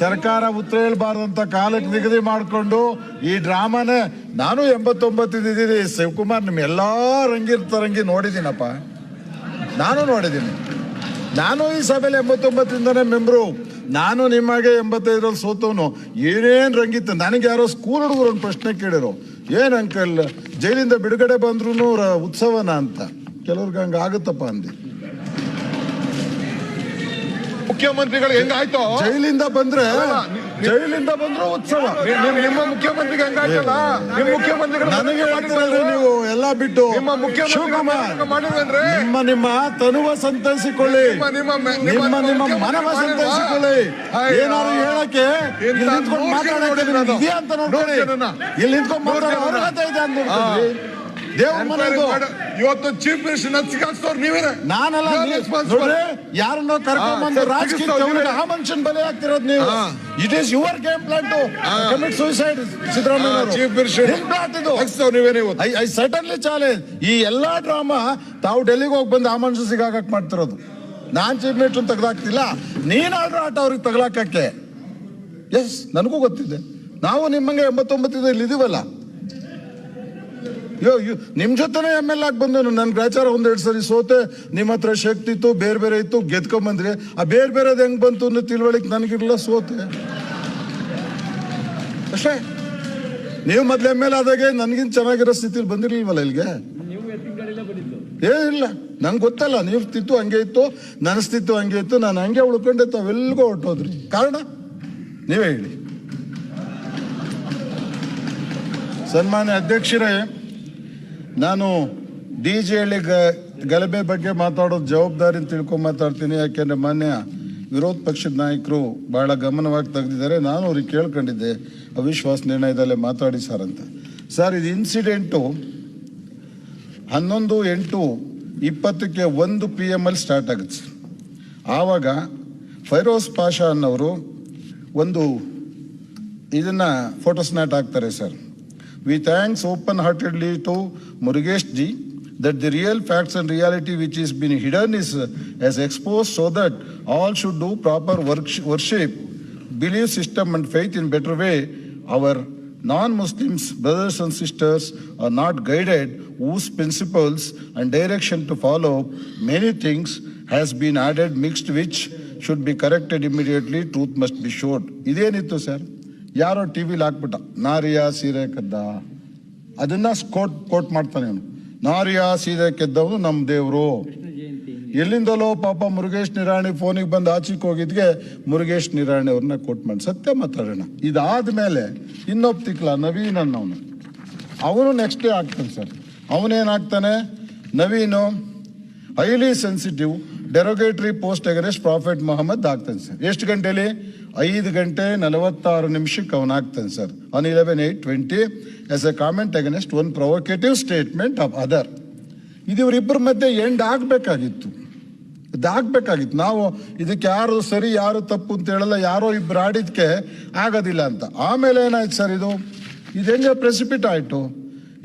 ಸರ್ಕಾರ ಉತ್ತರ ಹೇಳ್ಬಾರ್ದಂತ ಕಾಲಕ್ಕೆ ನಿಗದಿ ಮಾಡಿಕೊಂಡು ಈ ಡ್ರಾಮಾನೇ ನಾನು 89 ಇದ್ದೀನಿ. ಶಿವಕುಮಾರ್ ನಿಮ್ ಎಲ್ಲಾ ರಂಗಿ ನೋಡಿದ್ದೀನಪ್ಪ, ನಾನು ನೋಡಿದ್ದೀನಿ. ನಾನು ಈ ಸಭೆಯಲ್ಲಿ 89ರಿಂದನೇ ಮೆಂಬರು. ನಾನು ನಿಮಗೆ 85ರಲ್ಲಿ ಸೋತವನು. ಏನೇನ್ ರಂಗಿತ್ತು. ನನಗೆ ಯಾರೋ ಸ್ಕೂಲ್ ಹುಡುಗರು ಒಂದು ಪ್ರಶ್ನೆ ಕೇಳಿರೋ, ಏನ್ ಅಂಕಲ್ ಜೈಲಿಂದ ಬಿಡುಗಡೆ ಬಂದ್ರು ಉತ್ಸವನ ಅಂತ. ಕೆಲವ್ರಿಗೆ ಹಂಗ ಆಗುತ್ತಪ್ಪ ಅಂದಿ. ಮುಖ್ಯಮಂತ್ರಿಗಳು ಹೆಂಗಾಯ್ತು? ಜೈಲಿಂದ ಬಂದ್ರು ಉತ್ಸವ. ನಿಮ್ಮ ಮುಖ್ಯಮಂತ್ರಿಗೆ ಹೆಂಗಾಯ್ತಲ್ಲ? ನಿಮ್ಮ ಮುಖ್ಯಮಂತ್ರಿಗಳು ನನಗೆ ಹೇಳ್ತೀರಲ್ರಿ ನೀವು ಎಲ್ಲ ಬಿಟ್ಟು. ನಿಮ್ಮ ಮುಖ್ಯಮಂತ್ರಿ ಮಾಡಿದ್ರೇನ್ರಿ? ನಿಮ್ಮ ತನುವ ಸಂತೈಸಿಕೊಳ್ಳಿ, ನಿಮ್ಮ ಮನವ ಸಂತೈಸಿಕೊಳ್ಳಿ. ಏನಾದ್ರು ಹೇಳಕ್ಕೆ ಇಲ್ಲಿ ನಿಂತ್ಕೊಂಡು ಮಾತಾಡೋಕೆ ಇದೆಯಾ ಅಂತ ನೋಡ್ಕೊಳ್ಳಿ. ಇಲ್ಲಿ ನಿಂತ್ಕೊಂಡು ಮಾತಾಡೋ ಅರ್ಹತೆ ಇದೆ ಅಂತ ನೋಡ್ಕೊಳ್ಳಿ. ದೇವ್ರ ಮನೆ ಇದು. ಇವತ್ತು ಚೀಫ್ ಮಿನಿಸ್ಟರ್ ನಚ್ಚಿಕಾಡ್ಸೋರು ನೀವೇನೆ. ನಾನಲ್ಲ, ನೋಡ್ರಿ, ಯಾರನ್ನೋ ಕರ್ಕೊಂಡ್ಬಂದು ರಾಜಕೀಯ ಆ ಮನುಷ್ಯನ್ ಬಲಿ ಆಗ್ತಿರೋದು ನೀವು. It is your game plan to commit suicide. Siddaramaiah chief minister ನೀವೇನೆ. I certainly challenge. ಈ ಎಲ್ಲಾ ಡ್ರಾಮಾ ತಾವು ಡೆಲ್ಲಿಗೆ ಹೋಗಿ ಬಂದು ಆ ಮನುಷ್ಯ ಸಿಗಾಕಕ್ ಮಾಡ್ತಿರೋದು. ನಾನ್ ಚೀಫ್ ಮಿನಿಸ್ಟರ್ ತೆಗ್ದಾಕ್ತಿಲ್ಲ, ನೀನ್ ಆಡ್ರ ಆಟ ಅವ್ರಿಗೆ ತಗಲಾಕಕ್ಕೆ. ಎಸ್, ನನಗೂ ಗೊತ್ತಿದೆ. ನಾವು ನಿಮ್ಮಂಗೆ 89 ಇಲ್ಲಿ ಇದೀವಲ್ಲ. ನಿಮ್ ಜೊತೆನೆ ML ಆಗಿ ಬಂದನು. ನನ್ ಗ್ರಾಚಾರ 1-2 ಸರಿ ಸೋತೆ. ನಿಮ್ಮ ಹತ್ರ ಶಕ್ತಿ ಇತ್ತು, ಬೇರೆ ಇತ್ತು, ಗೆದ್ಕೊಂಬಂದ್ರಿ. ಆ ಬೇರೆದ್ ಹೆಂಗ್ ಬಂತು ಅನ್ನೋ ತಿಳುವಳಿಕೆ ನನಗಿರಲಿಲ್ಲ, ಸೋತೆ ಅಷ್ಟೇ. ನೀವು ಮೊದ್ಲು ML ಆದಾಗೆ ನನ್ಗಿಂತ ಚೆನ್ನಾಗಿರೋ ಸ್ಥಿತಿಲಿ ಬಂದಿರ್ಲಿಲ್ವಲ್ಲ ಇಲ್ಲಿಗೆ. ಏನಿಲ್ಲ, ನಂಗೆ ಗೊತ್ತಲ್ಲ. ನೀವು ಸ್ಥಿತ್ತು ಹಂಗೆ ಇತ್ತು, ನನ್ನ ಸ್ಥಿತ್ತು ಹಂಗೆ ಇತ್ತು, ನಾನು ಹಂಗೆ ಉಳ್ಕೊಂಡೆ. ತಾವೆಲ್ಗೋ ಹೊಟ್ಟೋದ್ರಿ. ಕಾರಣ ನೀವೇ ಹೇಳಿ. ಸನ್ಮಾನ್ಯ ಅಧ್ಯಕ್ಷರೇ, ನಾನು DJಹಳ್ಳಿ ಗಲಭೆ ಬಗ್ಗೆ ಮಾತಾಡೋದು ಜವಾಬ್ದಾರಿ ಅಂತ ತಿಳ್ಕೊಂಡು ಮಾತಾಡ್ತೀನಿ. ಯಾಕೆಂದ್ರೆ ಮಾನ್ಯ ವಿರೋಧ ಪಕ್ಷದ ನಾಯಕರು ಬಹಳ ಗಮನವಾಗಿ ತೆಗೆದಿದ್ದಾರೆ. ನಾನು ಅವ್ರಿಗೆ ಕೇಳ್ಕೊಂಡಿದ್ದೆ ಅವಿಶ್ವಾಸ ನಿರ್ಣಯದಲ್ಲೇ ಮಾತಾಡಿ ಸರ್ ಅಂತ. ಸರ್, ಇದು ಇನ್ಸಿಡೆಂಟು 11/8/20ಕ್ಕೆ 1 PM ಸ್ಟಾರ್ಟ್ ಆಗುತ್ತೆ. ಆವಾಗ ಫೈರೋಜ್ ಪಾಷಾ ಅನ್ನೋರು ಒಂದು ಇದನ್ನ ಫೋಟೋ ಸ್ನಾಟ್ ಹಾಕ್ತಾರೆ sir. We thanks open-heartedly to Murugesh ji that the real facts and reality which is been hidden is as exposed, so that all should do proper worship, belief system and faith in better way. Our non-Muslims brothers and sisters are not guided whose principles and direction to follow. Many things has been added mixed which should be corrected immediately. Truth must be showed. ಇದೇನಿತ್ತು sir? ಯಾರೋ ಟಿವಿಲಿ ಹಾಕ್ಬಿಟ್ಟ, ನಾರಿಯ ಸೀರೆ ಕದ್ದ. ಅದನ್ನ coat ಮಾಡ್ತಾನೆ ಅವನು. ನಾರಿಯ ಸೀರೆ ಕೆದ್ದವನು ನಮ್ಮ ದೇವರು. ಎಲ್ಲಿಂದಲೋ ಪಾಪ ಮುರುಗೇಶ್ ನಿರಾಣಿ ಫೋನಿಗೆ ಬಂದು ಆಚಿಕ್ ಹೋಗಿದ್ಗೆ ಮುರುಗೇಶ್ ನಿರಾಣಿ ಅವ್ರನ್ನ ಕೋಟ್ ಮಾಡಿ. ಸತ್ಯ ಮಾತಾಡೋಣ. ಇದಾದ್ಮೇಲೆ ಇನ್ನೊಬ್ಬ ತಿಕ್ಲ ನವೀನ್ ಅನ್ನವನು, ಅವನು ನೆಕ್ಸ್ಟ್ ಡೇ ಆಗ್ತಾನೆ ಸರ್. ಅವನೇನಾಗ್ತಾನೆ, Naveen highly sensitive derogatory post against prophet Mohammed ಆಗ್ತಾನೆ ಸರ್. ಎಷ್ಟು ಗಂಟೆಲಿ? 5:46 ಅವನಾಗ್ತಾನೆ sir. On 11/8/20 as a comment against one provocative statement of other. ಇದು ಇವರಿಬ್ಬರ ಮಧ್ಯೆ ಎಂಡ್ ಆಗ್ಬೇಕಾಗಿತ್ತು. ನಾವು ಇದಕ್ಕೆ ಯಾರು ಸರಿ ಯಾರು ತಪ್ಪು ಅಂತ ಹೇಳಲ್ಲ. ಯಾರೋ ಇಬ್ರು ಆಡಿದ್ಕೆ ಆಗೋದಿಲ್ಲ ಅಂತ. ಆಮೇಲೆ ಏನಾಯ್ತು ಸರ್, ಇದು ಇದು ಹೆಂಗೆ ಪ್ರೆಸಿಪಿಟ್ ಆಯಿತು?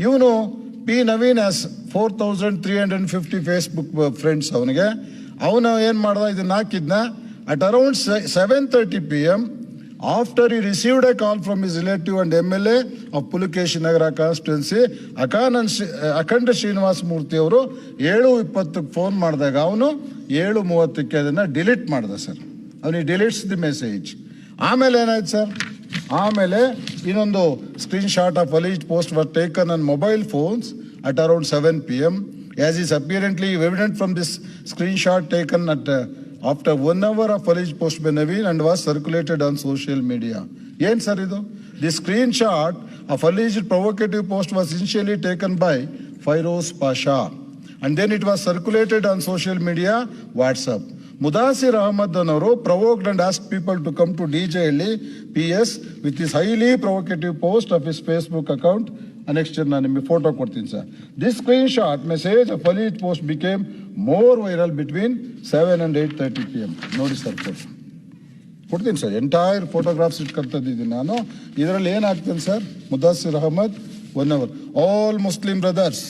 ಇವನು P Naveen as 4,350 Facebook friends ಅವನಿಗೆ. ಅವನು ಏನು ಮಾಡ್ದ, ಇದನ್ನ ಹಾಕಿದ್ನ at around 7:30 PM after he received a call from his relative and MLA of Pulikeshi Nagara constituency, Akhanda Srinivasa Murthy ಅವರು 7:20 ಫೋನ್ ಮಾಡಿದಾಗ ಅವನು 7:30 ಅದನ್ನು ಡಿಲೀಟ್ ಮಾಡ್ದ ಸರ್. ಅವನಿಗೆ ಡಿಲೀಟ್ಸ್ ದಿ ಮೆಸೇಜ್. ಆಮೇಲೆ ಏನಾಯ್ತು ಸರ್, ಆಮೇಲೆ ಇನ್ನೊಂದು screen shot of alleged post was taken on mobile phones at around 7 PM, as is apparently evident from this screenshot taken at after 1 hour of alleged post by Naveen and was circulated on social media. Yen sir idu? The screenshot of alleged provocative post was initially taken by Fairoz Pasha and then it was circulated on social media WhatsApp. Mudassir Ahmad Anavaru provoked and asked people to come to DJ Elli PS with his highly provocative post of his Facebook account. Next year ನಾನು ನಿಮಗೆ photo ಕೊಡ್ತೀನಿ sir. This screen shot message of alleged post became more viral between 7 and 8:30 PM. ನೋಡಿ sir photo ಕೊಡ್ತೀನಿ sir, entire photographs ಇಟ್ಕೊಳ್ತಿದ್ದೀನಿ ನಾನು. ಇದರಲ್ಲಿ ಏನಾಗ್ತದೆ sir, Mudasir Ahmed 1 hour. All Muslim brothers,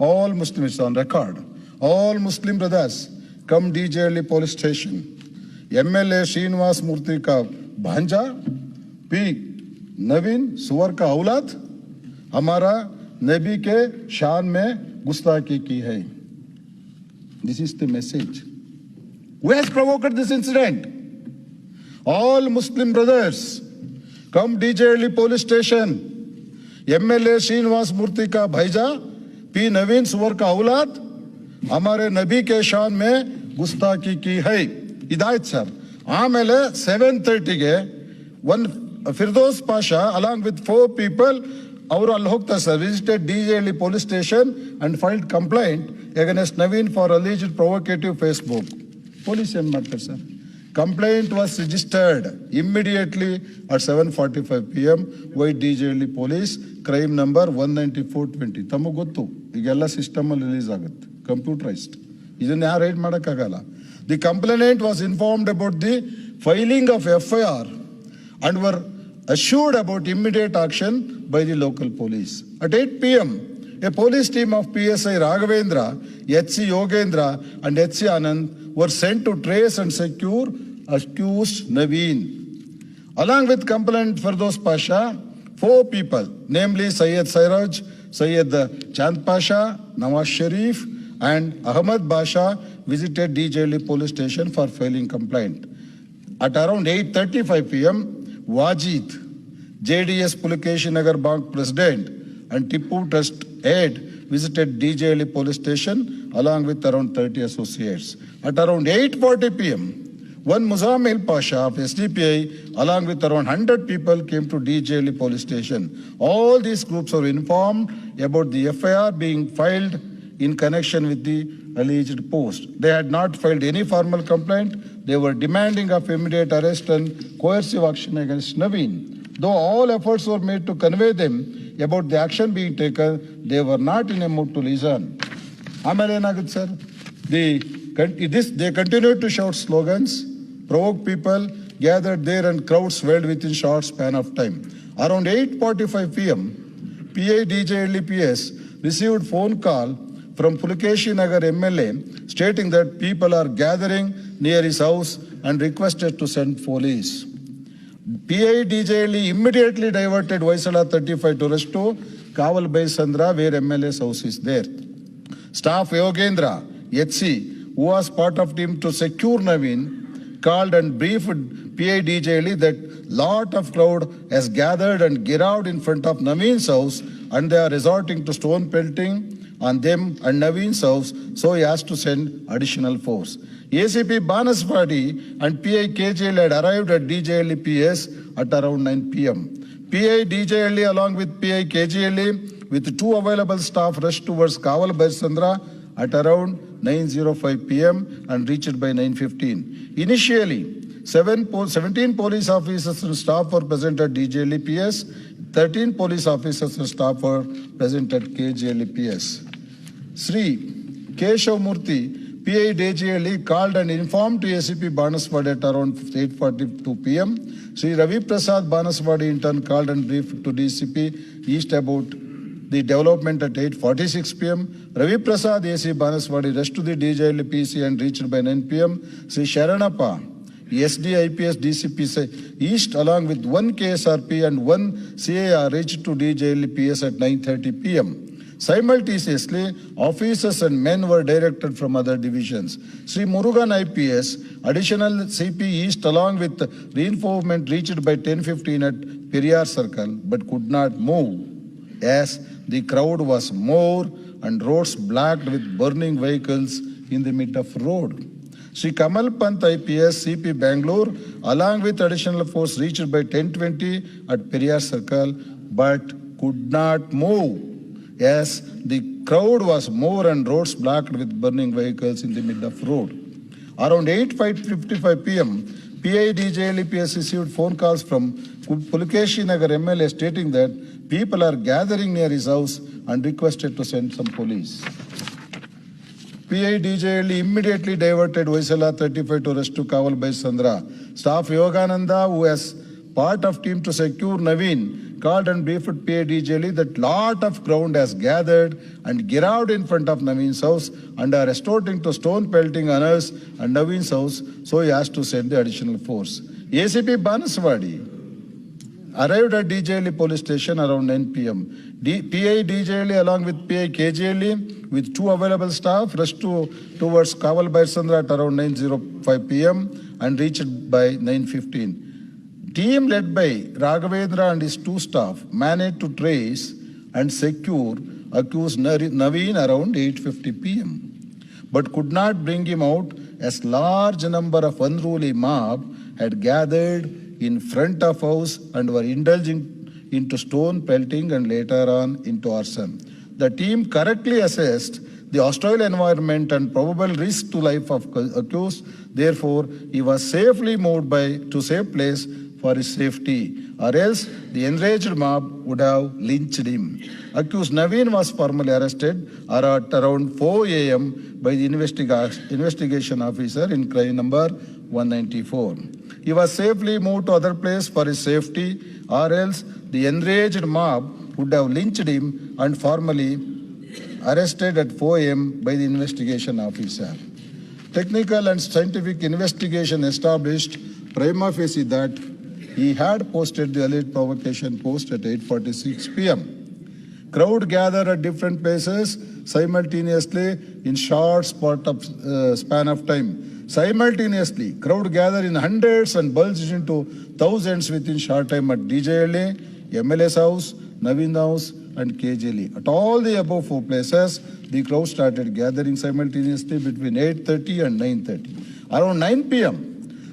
all Muslim, it's on record. All Muslim brothers come DJ Elli police station. MLA Srinivas Murthy का भांजा P नवीन सुअर का औलाद हमारा नबी के शान में गुस्ताखी की है. This is the message. Who has provoked this incident? All Muslim brothers come DJ Elli police station. MLA Srinivas Murthy का भाईजा P नवीन सुअर का औलाद हमारे नबी के शान में गुस्ताखी की है. ಇದಾಯ್ತು ಸರ್. ಆಮೇಲೆ 7:30ಗೆ Firdous Pasha along with 4 people ಅವರು ಅಲ್ಲಿ ಹೋಗ್ತಾರೆ sir, visited DJ Elli police station and filed complaint against Naveen for alleged provocative Facebook. Police ಏನ್ ಮಾಡ್ತಾರೆ sir, complaint was registered immediately at 7:45 PM ವೈ DJ Elli police, crime number 194/20. ತಮಗೆ ಗೊತ್ತು ಈಗೆಲ್ಲ ಸಿಸ್ಟಮಲ್ಲಿ release ಆಗುತ್ತೆ, ಕಂಪ್ಯೂಟರೈಸ್ಡ್. ಇದನ್ನ ಯಾರು ರೈಡ್ ಮಾಡೋಕ್ಕಾಗಲ್ಲ. The complainant was informed about the filing of FIR and were assured about immediate action by the local police. At 8 PM, a police team of PSI Raghavendra, HC Yogendra and HC Anand were sent to trace and secure accused Naveen. Along with complainant Firdaus Pasha, 4 people, namely Syed Sairaj, Syed Chand Pasha, Nawaz Sharif and Ahmad Basha visited DJ Elli police station for filing complaint. At around 8:35 PM, Wajid, JDS Pulikeshi Nagar Bank president and Tippu Trust head visited DJ Elli police station along with around 30 associates. At around 8:40 PM, one Muzammil Pasha of SDPI along with around 100 people came to DJ Elli police station. All these groups were informed about the FIR being filed in connection with the alleged post. They had not filed any formal complaint. They were demanding of immediate arrest and coercive action against Naveen. Though all efforts were made to convey them about the action being taken, they were not in a mood to listen. ಆಮೇಲೆ ಏನಾಗುತ್ತೆ sir, they continued to shout slogans, provoke people, gathered there and crowds swelled within short span of time. Around 8:45 PM, PI DJ Elli PS received phone call from Pulikeshi Nagar MLA stating that people are gathering near his house and requested to send police. PI DJ Elli immediately diverted Vaisala 35 to rest to Kaval Bay Sandra where MLA's house is there. Staff Yogendra, HC, who was part of team to secure Naveen, called and briefed PI DJ Elli that lot of crowd has gathered and gathered in front of Naveen's house and they are resorting to stone pelting on them and Naveen's house, so he has to send additional force. ACP Banaswadi and PI KJL had arrived at DJ Elli PS at around 9 PM. PI DJ Elli along with PI KJL with 2 available staff rushed towards Kaval Baisandra at around 9:05 PM and reached by 9:15. Initially, 17 police officers and staff were present at DJ Elli PS, 13 police officers and staff were present at KJL PS. Sri Keshav Murthy, PI DJ Elli, called and informed to ACP Banaswadi at around 8:42 PM Sri Ravi Prasad Banaswadi in turn called and briefed to DCP East about the development at 8:46 p.m. Ravi Prasad AC Banaswadi rushed to the DJL PC and reached by 9 p.m. Sri Sharanappa, SD IPS DCP East along with one KSRP and one CAR reached to DJL PS at 9:30 p.m. Simultaneously, officers and men were directed from other divisions. Sri Murugan IPS, additional CP East along with reinforcement reached by 10:15 at Periyar Circle but could not move as the crowd was more and roads blocked with burning vehicles in the mid of road. Sri Kamal Pant IPS CP Bangalore along with additional force reached by 10:20 at Periyar Circle but could not move as the crowd was more and roads blocked with burning vehicles in the mid of road. Around 8:55 p.m., PIDJLPS received phone calls from Pulkeshi Nagar MLA stating that people are gathering near his house and requested to send some police. PIDJL immediately diverted Vaisala 35 to rescue Kaval by Sandra. Staff Yogananda, who has part of team to secure Naveen, called and briefed PIDJL that lot of ground has gathered and gathered in front of Naveen's house and are resorting to stone pelting Anas and Naveen's house, so he has to send the additional force. ACP Banaswadi arrived at DJL police station around 9 p.m. PI DJL along with PI KJL with two available staff rushed towards Kaval Baisandra at around 9:05 p.m. and reached by 9:15. Team led by Raghavendra and his two staff managed to trace and secure accused Naveen around 8:50 p.m. but could not bring him out as large number of unruly mob had gathered in front of house and were indulging into stone pelting and later on into arson. The team correctly assessed the hostile environment and probable risk to life of accused. Therefore, he was safely moved to safe place for his safety, or else the enraged mob would have lynched him. Accused Naveen was formally arrested at around 4 a.m. by the investigation officer in crime number 194. He was safely moved to other place for his safety, or else the enraged mob would have lynched him and formally arrested at 4 a.m. by the investigation officer. Technical and scientific investigation established prima facie that he had posted the alleged provocation post at 8:46 p.m. Crowd gathered at different places simultaneously in short span of time. Simultaneously, crowd gathered in hundreds and bulged into thousands within short time at DJLA, MLA's house, Naveen's house, and KJLA. At all the above four places, the crowd started gathering simultaneously between 8:30 and 9:30. Around 9 p.m.,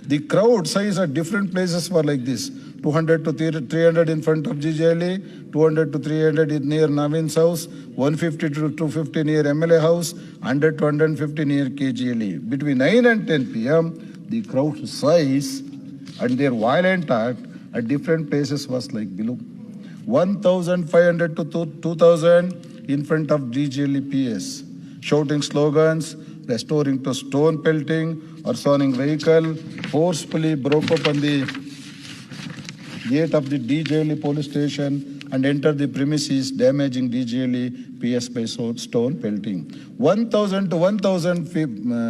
the crowd size at different places were like this: 200 to 300 in front of GJLA, 200 to 300 near Naveen's house, 150 to 250 near MLA house, 100 to 150 near KJLA. Between 9 and 10 p.m., the crowd size and their violent act at different places was like below: 1,500 to 2,000 in front of GJLA PS, shouting slogans, restoring to stone pelting, arsoning vehicle, forcefully broke open the gate of the DJLA police station and entered the premises, damaging DJLA PS by stone pelting. 1,000 to 1,000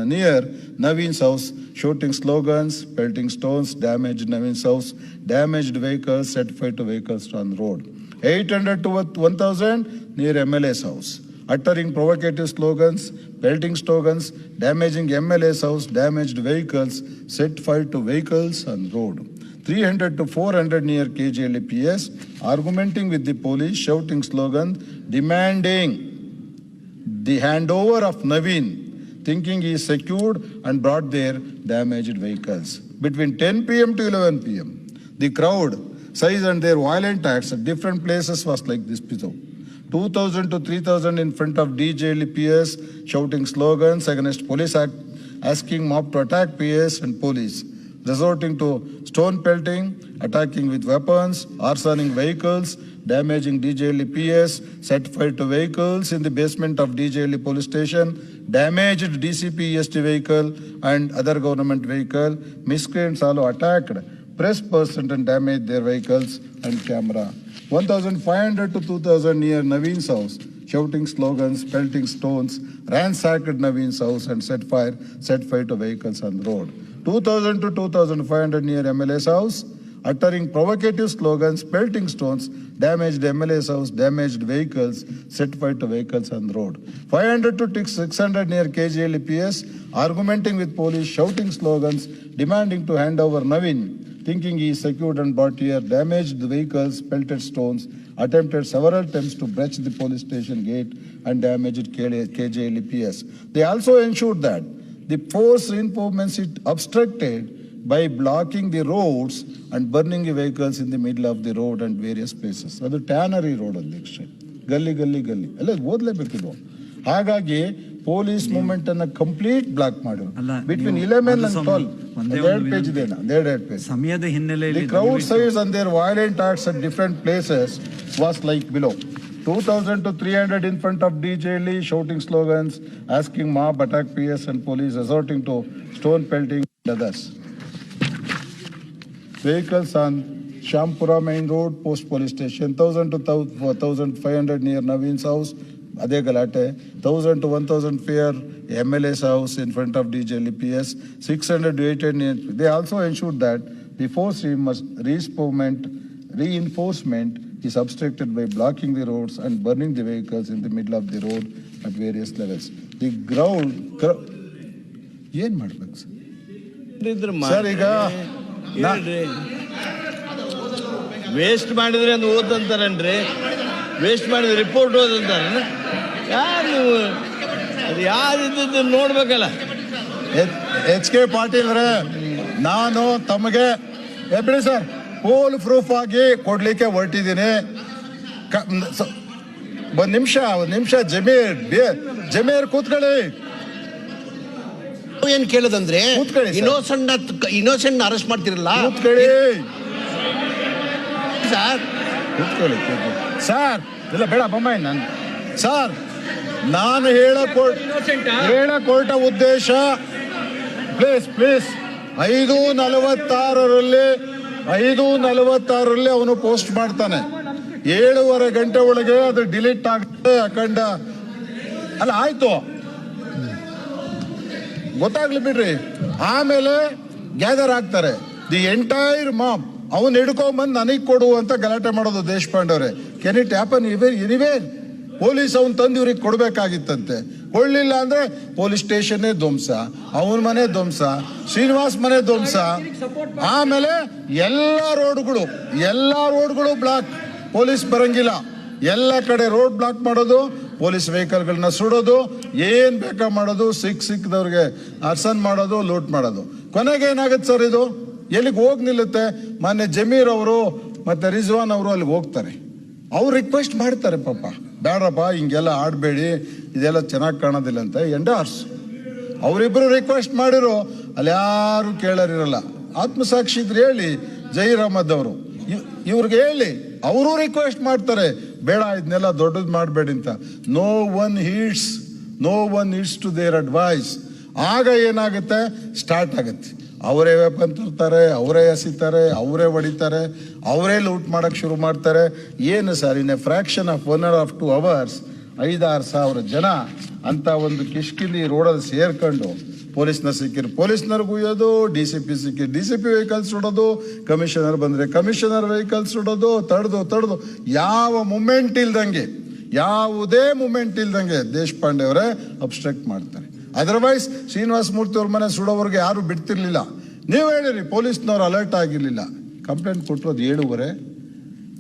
near Naveen's house, shooting slogans, pelting stones, damaged Naveen's house, damaged vehicles, set fire to vehicles on the road. 800 to 1,000 near MLA's house, uttering provocative slogans, pelting slogans, damaging MLA's house, damaged vehicles, set fire to vehicles on the road. 300 to 400 near KJLA PS, argumenting with the police, shouting slogans, demanding the handover of Naveen, thinking he is secured and brought their damaged vehicles. Between 10 p.m. to 11 p.m., the crowd size and their violent acts at different places was like this below: 2,000 to 3,000 in front of DJLA PS, shouting slogans against police act, asking mob to attack PS and police, resorting to stone pelting, attacking with weapons, arsoning vehicles, damaging DJLA PS, set fire to vehicles in the basement of DJLA police station, damaged DCP EST vehicle and other government vehicle. Miscreants also attacked press person and damage their vehicles and camera. 1,500 to 2,000 near Naveen's house, shouting slogans, pelting stones, ransacked Naveen's house and set fire to vehicles on the road. 2,000 to 2,500 near MLA's house, uttering provocative slogans, pelting stones, damaged MLA's house, damaged vehicles, set fire to vehicles on the road. 500 to 600 near KGL PS, argumenting with police, shouting slogans, demanding to hand over Naveen, thinking he is secured and brought here, damaged the vehicles, pelted stones, attempted several attempts to breach the police station gate and damaged KGL PS. They also ensured that the force reinforcements it obstructed by blocking the roads and burning the vehicles in the middle of the road and various places. ಅದು tannery road ಅಧ್ಯಕ್ಷೆ, ಗಲ್ಲಿ ಎಲ್ಲ ಓದ್ಲೇಬೇಕಿದ್ರು. ಹಾಗಾಗಿ police movement ಅನ್ನ complete block ಮಾಡಿದ್ರು. Between 11 and 12 ಎರಡು page ಇದೆ, ಎರಡು ಪೇಜ್. ಸಮಯದ ಹಿನ್ನೆಲೆಯಲ್ಲಿ The crowd size and their violent acts at different places was like below. 2,000 to 300 in front of DJ Lee, shouting slogans, asking mob attack PS and police, resorting to stone pelting and others. Vehicles on Shampura Main Road, Post Police Station, 1,000 to 1,500 near Naveen's house, Ade Galate, 1,000 to 1,000 fair MLA's house in front of DJ Lee PS, 600 to 800 near. They also ensured that the force reinforcement is obstructed by blocking the roads and burning the vehicles in the middle of the road at various levels. The ground, ಏನ್ ಮಾಡ್ಬೇಕು sir? ಈಗ waste ಮಾಡಿದ್ರೆ ಅಂತ ಓದಂತಾರನ್ರಿ, waste ಮಾಡಿದ್ರೆ report ಓದಂತಾರ. ಯಾರು ನೀವು ಅದು ಯಾರಿದ್ದು ನೋಡ್ಬೇಕಲ್ಲ. HK Patil ನಾನು ತಮಗೆ ಬಿಡಿ ಸರ್, ಫುಲ್ ಪ್ರೂಫ್ ಆಗಿ ಕೊಡ್ಲಿಕ್ಕೆ ಹೊರಟಿದ್ದೀನಿ. ಒಂದ್ ನಿಮಿಷ ಜಮೀರ್ ಕೂತ್ಕೊಳ್ಳಿ. ಏನ್ ಕೇಳೋದಂದ್ರೆ ಇನ್ನೋಸೆಂಟ್ ಅರೆಸ್ಟ್ ಮಾಡ್ತಿರಲ್ಲ, ಕೂತ್ಕೊಳ್ಳಿ ಸರ್. ಕೂತ್ಕೊಳ್ಳಿ ಸರ್. ಇಲ್ಲ ಬೇಡ ಬೊಮ್ಮಾಯಿ, ನಾನು ಹೇಳಕೊಟ್ಟ ಉದ್ದೇಶ ಪ್ಲೀಸ್ 5:46 ಅವನು ಪೋಸ್ಟ್ ಮಾಡ್ತಾನೆ. 7:15 ಗಂಟೆ ಒಳಗೆ ಅದು ಡಿಲೀಟ್ ಆಗುತ್ತೆ. ಅಖಂಡ ಅಲ್ಲ, ಆಯ್ತು, ಗೊತ್ತಾಗ್ಲಿ ಬಿಡ್ರಿ. ಆಮೇಲೆ ಗ್ಯಾದರ್ ಆಗ್ತಾರೆ ದಿ ಎಂಟೈರ್ ಮಾಬ್. ಅವನ್ ಹಿಡ್ಕೊಂಬಂದು ನನಗೆ ಕೊಡು ಅಂತ ಗಲಾಟೆ ಮಾಡೋದು ದೇಶಪಾಂಡೆ ಅವರೇ. Ken it happen anywhere? Police ಅವನ್ ತಂದು ಇವ್ರಿಗೆ ಕೊಡ್ಬೇಕಾಗಿತ್ತಂತೆ, ಕೊಡ್ಲಿಲ್ಲ ಅಂದ್ರೆ ಪೊಲೀಸ್ ಸ್ಟೇಷನ್ನೇ ಧ್ವಂಸ, ಅವನ ಮನೆ ಧ್ವಂಸ, ಶ್ರೀನಿವಾಸ್ ಮನೆ ಧ್ವಂಸ. ಆಮೇಲೆ ಎಲ್ಲಾ ರೋಡ್ಗಳು ಬ್ಲಾಕ್, ಪೊಲೀಸ್ ಬರಂಗಿಲ್ಲ. ಎಲ್ಲ ಕಡೆ ರೋಡ್ ಬ್ಲಾಕ್ ಮಾಡೋದು, ಪೊಲೀಸ್ ವೆಹಿಕಲ್ಗಳನ್ನ ಸುಡೋದು, ಏನ್ ಬೇಕಾ ಮಾಡೋದು, ಸಿಕ್ಕದವ್ರಿಗೆ ಅರ್ಸನ್ ಮಾಡೋದು, ಲೂಟ್ ಮಾಡೋದು. ಕೊನೆಗೆ ಏನಾಗುತ್ತೆ ಸರ್, ಇದು ಎಲ್ಲಿಗೆ ಹೋಗಿ ನಿಲ್ಲುತ್ತೆ? ಮೊನ್ನೆ ಜಮೀರ್ ಅವರು ಮತ್ತೆ ರಿಜ್ವಾನ್ ಅವರು ಅಲ್ಲಿಗೆ ಹೋಗ್ತಾರೆ. ಅವ್ರು ರಿಕ್ವೆಸ್ಟ್ ಮಾಡ್ತಾರೆ, ಪಾಪ ಬೇಡಪ್ಪ ಹಿಂಗೆಲ್ಲ ಆಡಬೇಡಿ, ಇದೆಲ್ಲ ಚೆನ್ನಾಗಿ ಕಾಣೋದಿಲ್ಲ ಅಂತ. ಎಂಡಾರ್ಸ್ ಅವರಿಬ್ರು ರಿಕ್ವೆಸ್ಟ್ ಮಾಡಿರೋ, ಅಲ್ಲಿ ಯಾರು ಕೇಳೋರಿರಲ್ಲ. ಆತ್ಮಸಾಕ್ಷಿ ಇದ್ರೆ ಹೇಳಿ, ಜಹೀರ್ ಅಹಮದ್ ಅವರು ಇವ್ರಿಗೆ ಹೇಳಿ, ಅವರು ರಿಕ್ವೆಸ್ಟ್ ಮಾಡ್ತಾರೆ, ಬೇಡ ಇದನ್ನೆಲ್ಲ ದೊಡ್ಡದು ಮಾಡಬೇಡಿ ಅಂತ. No one heeds to their advice. ಆಗ ಏನಾಗುತ್ತೆ, ಸ್ಟಾರ್ಟ್ ಆಗುತ್ತೆ. ಅವರೇ ವೆಪನ್ ತರ್ತಾರೆ, ಅವರೇ ಎಸಿತಾರೆ, ಅವರೇ ಹೊಡಿತಾರೆ, ಅವರೇ ಲೂಟ್ ಮಾಡಕ್ ಶುರು ಮಾಡ್ತಾರೆ. ಏನು sir, in a fraction of 1.5 hours 5,000-6,000 ಜನ ಅಂತ ಒಂದು ಕಿಷ್ಕಿಂದಿ ರೋಡಲ್ಲಿ ಸೇರ್ಕೊಂಡು ಪೊಲೀಸ್ನ ಸಿಕ್ಕಿರು ಪೊಲೀಸ್ನವ್ರಿಗೆ ಉಯ್ಯೋದು, DCP ಸಿಕ್ಕಿ DCP ವೆಹಿಕಲ್ಸ್ ಸುಡೋದು, ಕಮಿಷನರ್ ಬಂದ್ರೆ ಕಮಿಷನರ್ ವೆಹಿಕಲ್ಸ್ ಸುಡೋದು, ತಡೆದು ಯಾವುದೇ ಮೂಮೆಂಟ್ ಇಲ್ದಂಗೆ ದೇಶಪಾಂಡೆ ಅವರೇ ಅಬ್ಸ್ಟ್ರಕ್ಟ್ ಮಾಡ್ತಾರೆ. ಅದರ್ವೈಸ್ ಶ್ರೀನಿವಾಸ ಮೂರ್ತಿ ಅವ್ರ ಮನೆ ಸುಡೋವರೆಗೆ ಯಾರು ಬಿಡ್ತಿರ್ಲಿಲ್ಲ. ನೀವು ಹೇಳಿರಿ, ಪೊಲೀಸ್ನವ್ರು ಅಲರ್ಟ್ ಆಗಿರ್ಲಿಲ್ಲ. ಕಂಪ್ಲೇಂಟ್ ಕೊಟ್ಟಿರೋದು 7:15,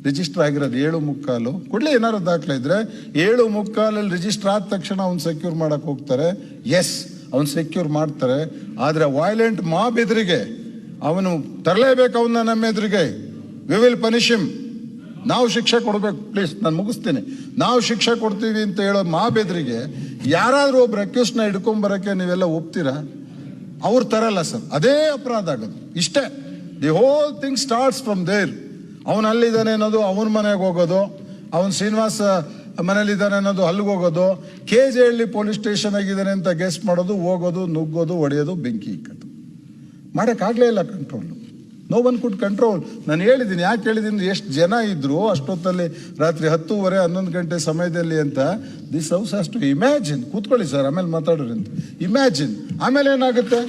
ರಿಜಿಸ್ಟರ್ ಆಗಿರೋದು 7:45. ಕೂಡಲೇ ಏನಾದ್ರು ದಾಖಲೆ ಇದ್ರೆ 7:45 ರಿಜಿಸ್ಟರ್ ಆದ ತಕ್ಷಣ ಅವ್ನು ಸೆಕ್ಯೂರ್ ಮಾಡಕ್ ಹೋಗ್ತಾರೆ. ಎಸ್, ಅವ್ನು ಸೆಕ್ಯೂರ್ ಮಾಡ್ತಾರೆ. ಆದ್ರೆ ವೈಲೆಂಟ್ ಮಾಬ್ ಎದುರಿಗೆ ಅವನು ತರಲೇಬೇಕು, ಅವನ್ನ ನಮ್ಮ ಎದುರಿಗೆ. We will punish him. ನಾವು ಶಿಕ್ಷೆ ಕೊಡ್ಬೇಕು. ಪ್ಲೀಸ್ ನಾನು ಮುಗಿಸ್ತೀನಿ. ನಾವು ಶಿಕ್ಷೆ ಕೊಡ್ತೀವಿ ಅಂತ ಹೇಳೋ ಮಾಬ್ ಎದುರಿಗೆ ಯಾರಾದ್ರೂ ಒಬ್ರು ಅಕ್ಯೂಸ್ನ ಹಿಡ್ಕೊಂಬರಕ್ಕೆ ನೀವೆಲ್ಲ ಒಪ್ತೀರಾ? ಅವ್ರು ತರಲ್ಲ ಸರ್, ಅದೇ ಅಪರಾಧ ಆಗೋದು. ಇಷ್ಟೇ, the whole thing starts from there. ಅವನು ಅಲ್ಲಿದ್ದಾನೆ ಅನ್ನೋದು ಅವನ ಮನೆಗೆ ಹೋಗೋದು, ಅವನು ಶ್ರೀನಿವಾಸ ಮನೇಲಿದ್ದಾನೆ ಅನ್ನೋದು ಅಲ್ಲಿಗೆ ಹೋಗೋದು, KJಹಳ್ಳಿ ಪೊಲೀಸ್ ಸ್ಟೇಷನ್ ಆಗಿದ್ದಾನೆ ಅಂತ ಗೆಸ್ಟ್ ಮಾಡೋದು, ಹೋಗೋದು, ನುಗ್ಗೋದು, ಹೊಡೆಯೋದು, ಬೆಂಕಿ ಇಕ್ಕೋದು. ಮಾಡೋಕ್ಕಾಗಲೇ ಇಲ್ಲ control. No one could control. ನಾನು ಹೇಳಿದ್ದೀನಿ, ಯಾಕೆ ಹೇಳಿದ್ದೀನಿ, ಎಷ್ಟು ಜನ ಇದ್ರು ಅಷ್ಟೊತ್ತಲ್ಲಿ ರಾತ್ರಿ 10:30 11 ಗಂಟೆ ಸಮಯದಲ್ಲಿ ಅಂತ. This house has to imagine. ಕೂತ್ಕೊಳ್ಳಿ ಸರ್, ಆಮೇಲೆ ಮಾತಾಡೋರಿ ಅಂತ. ಇಮ್ಯಾಜಿನ್. ಆಮೇಲೆ ಏನಾಗುತ್ತೆ,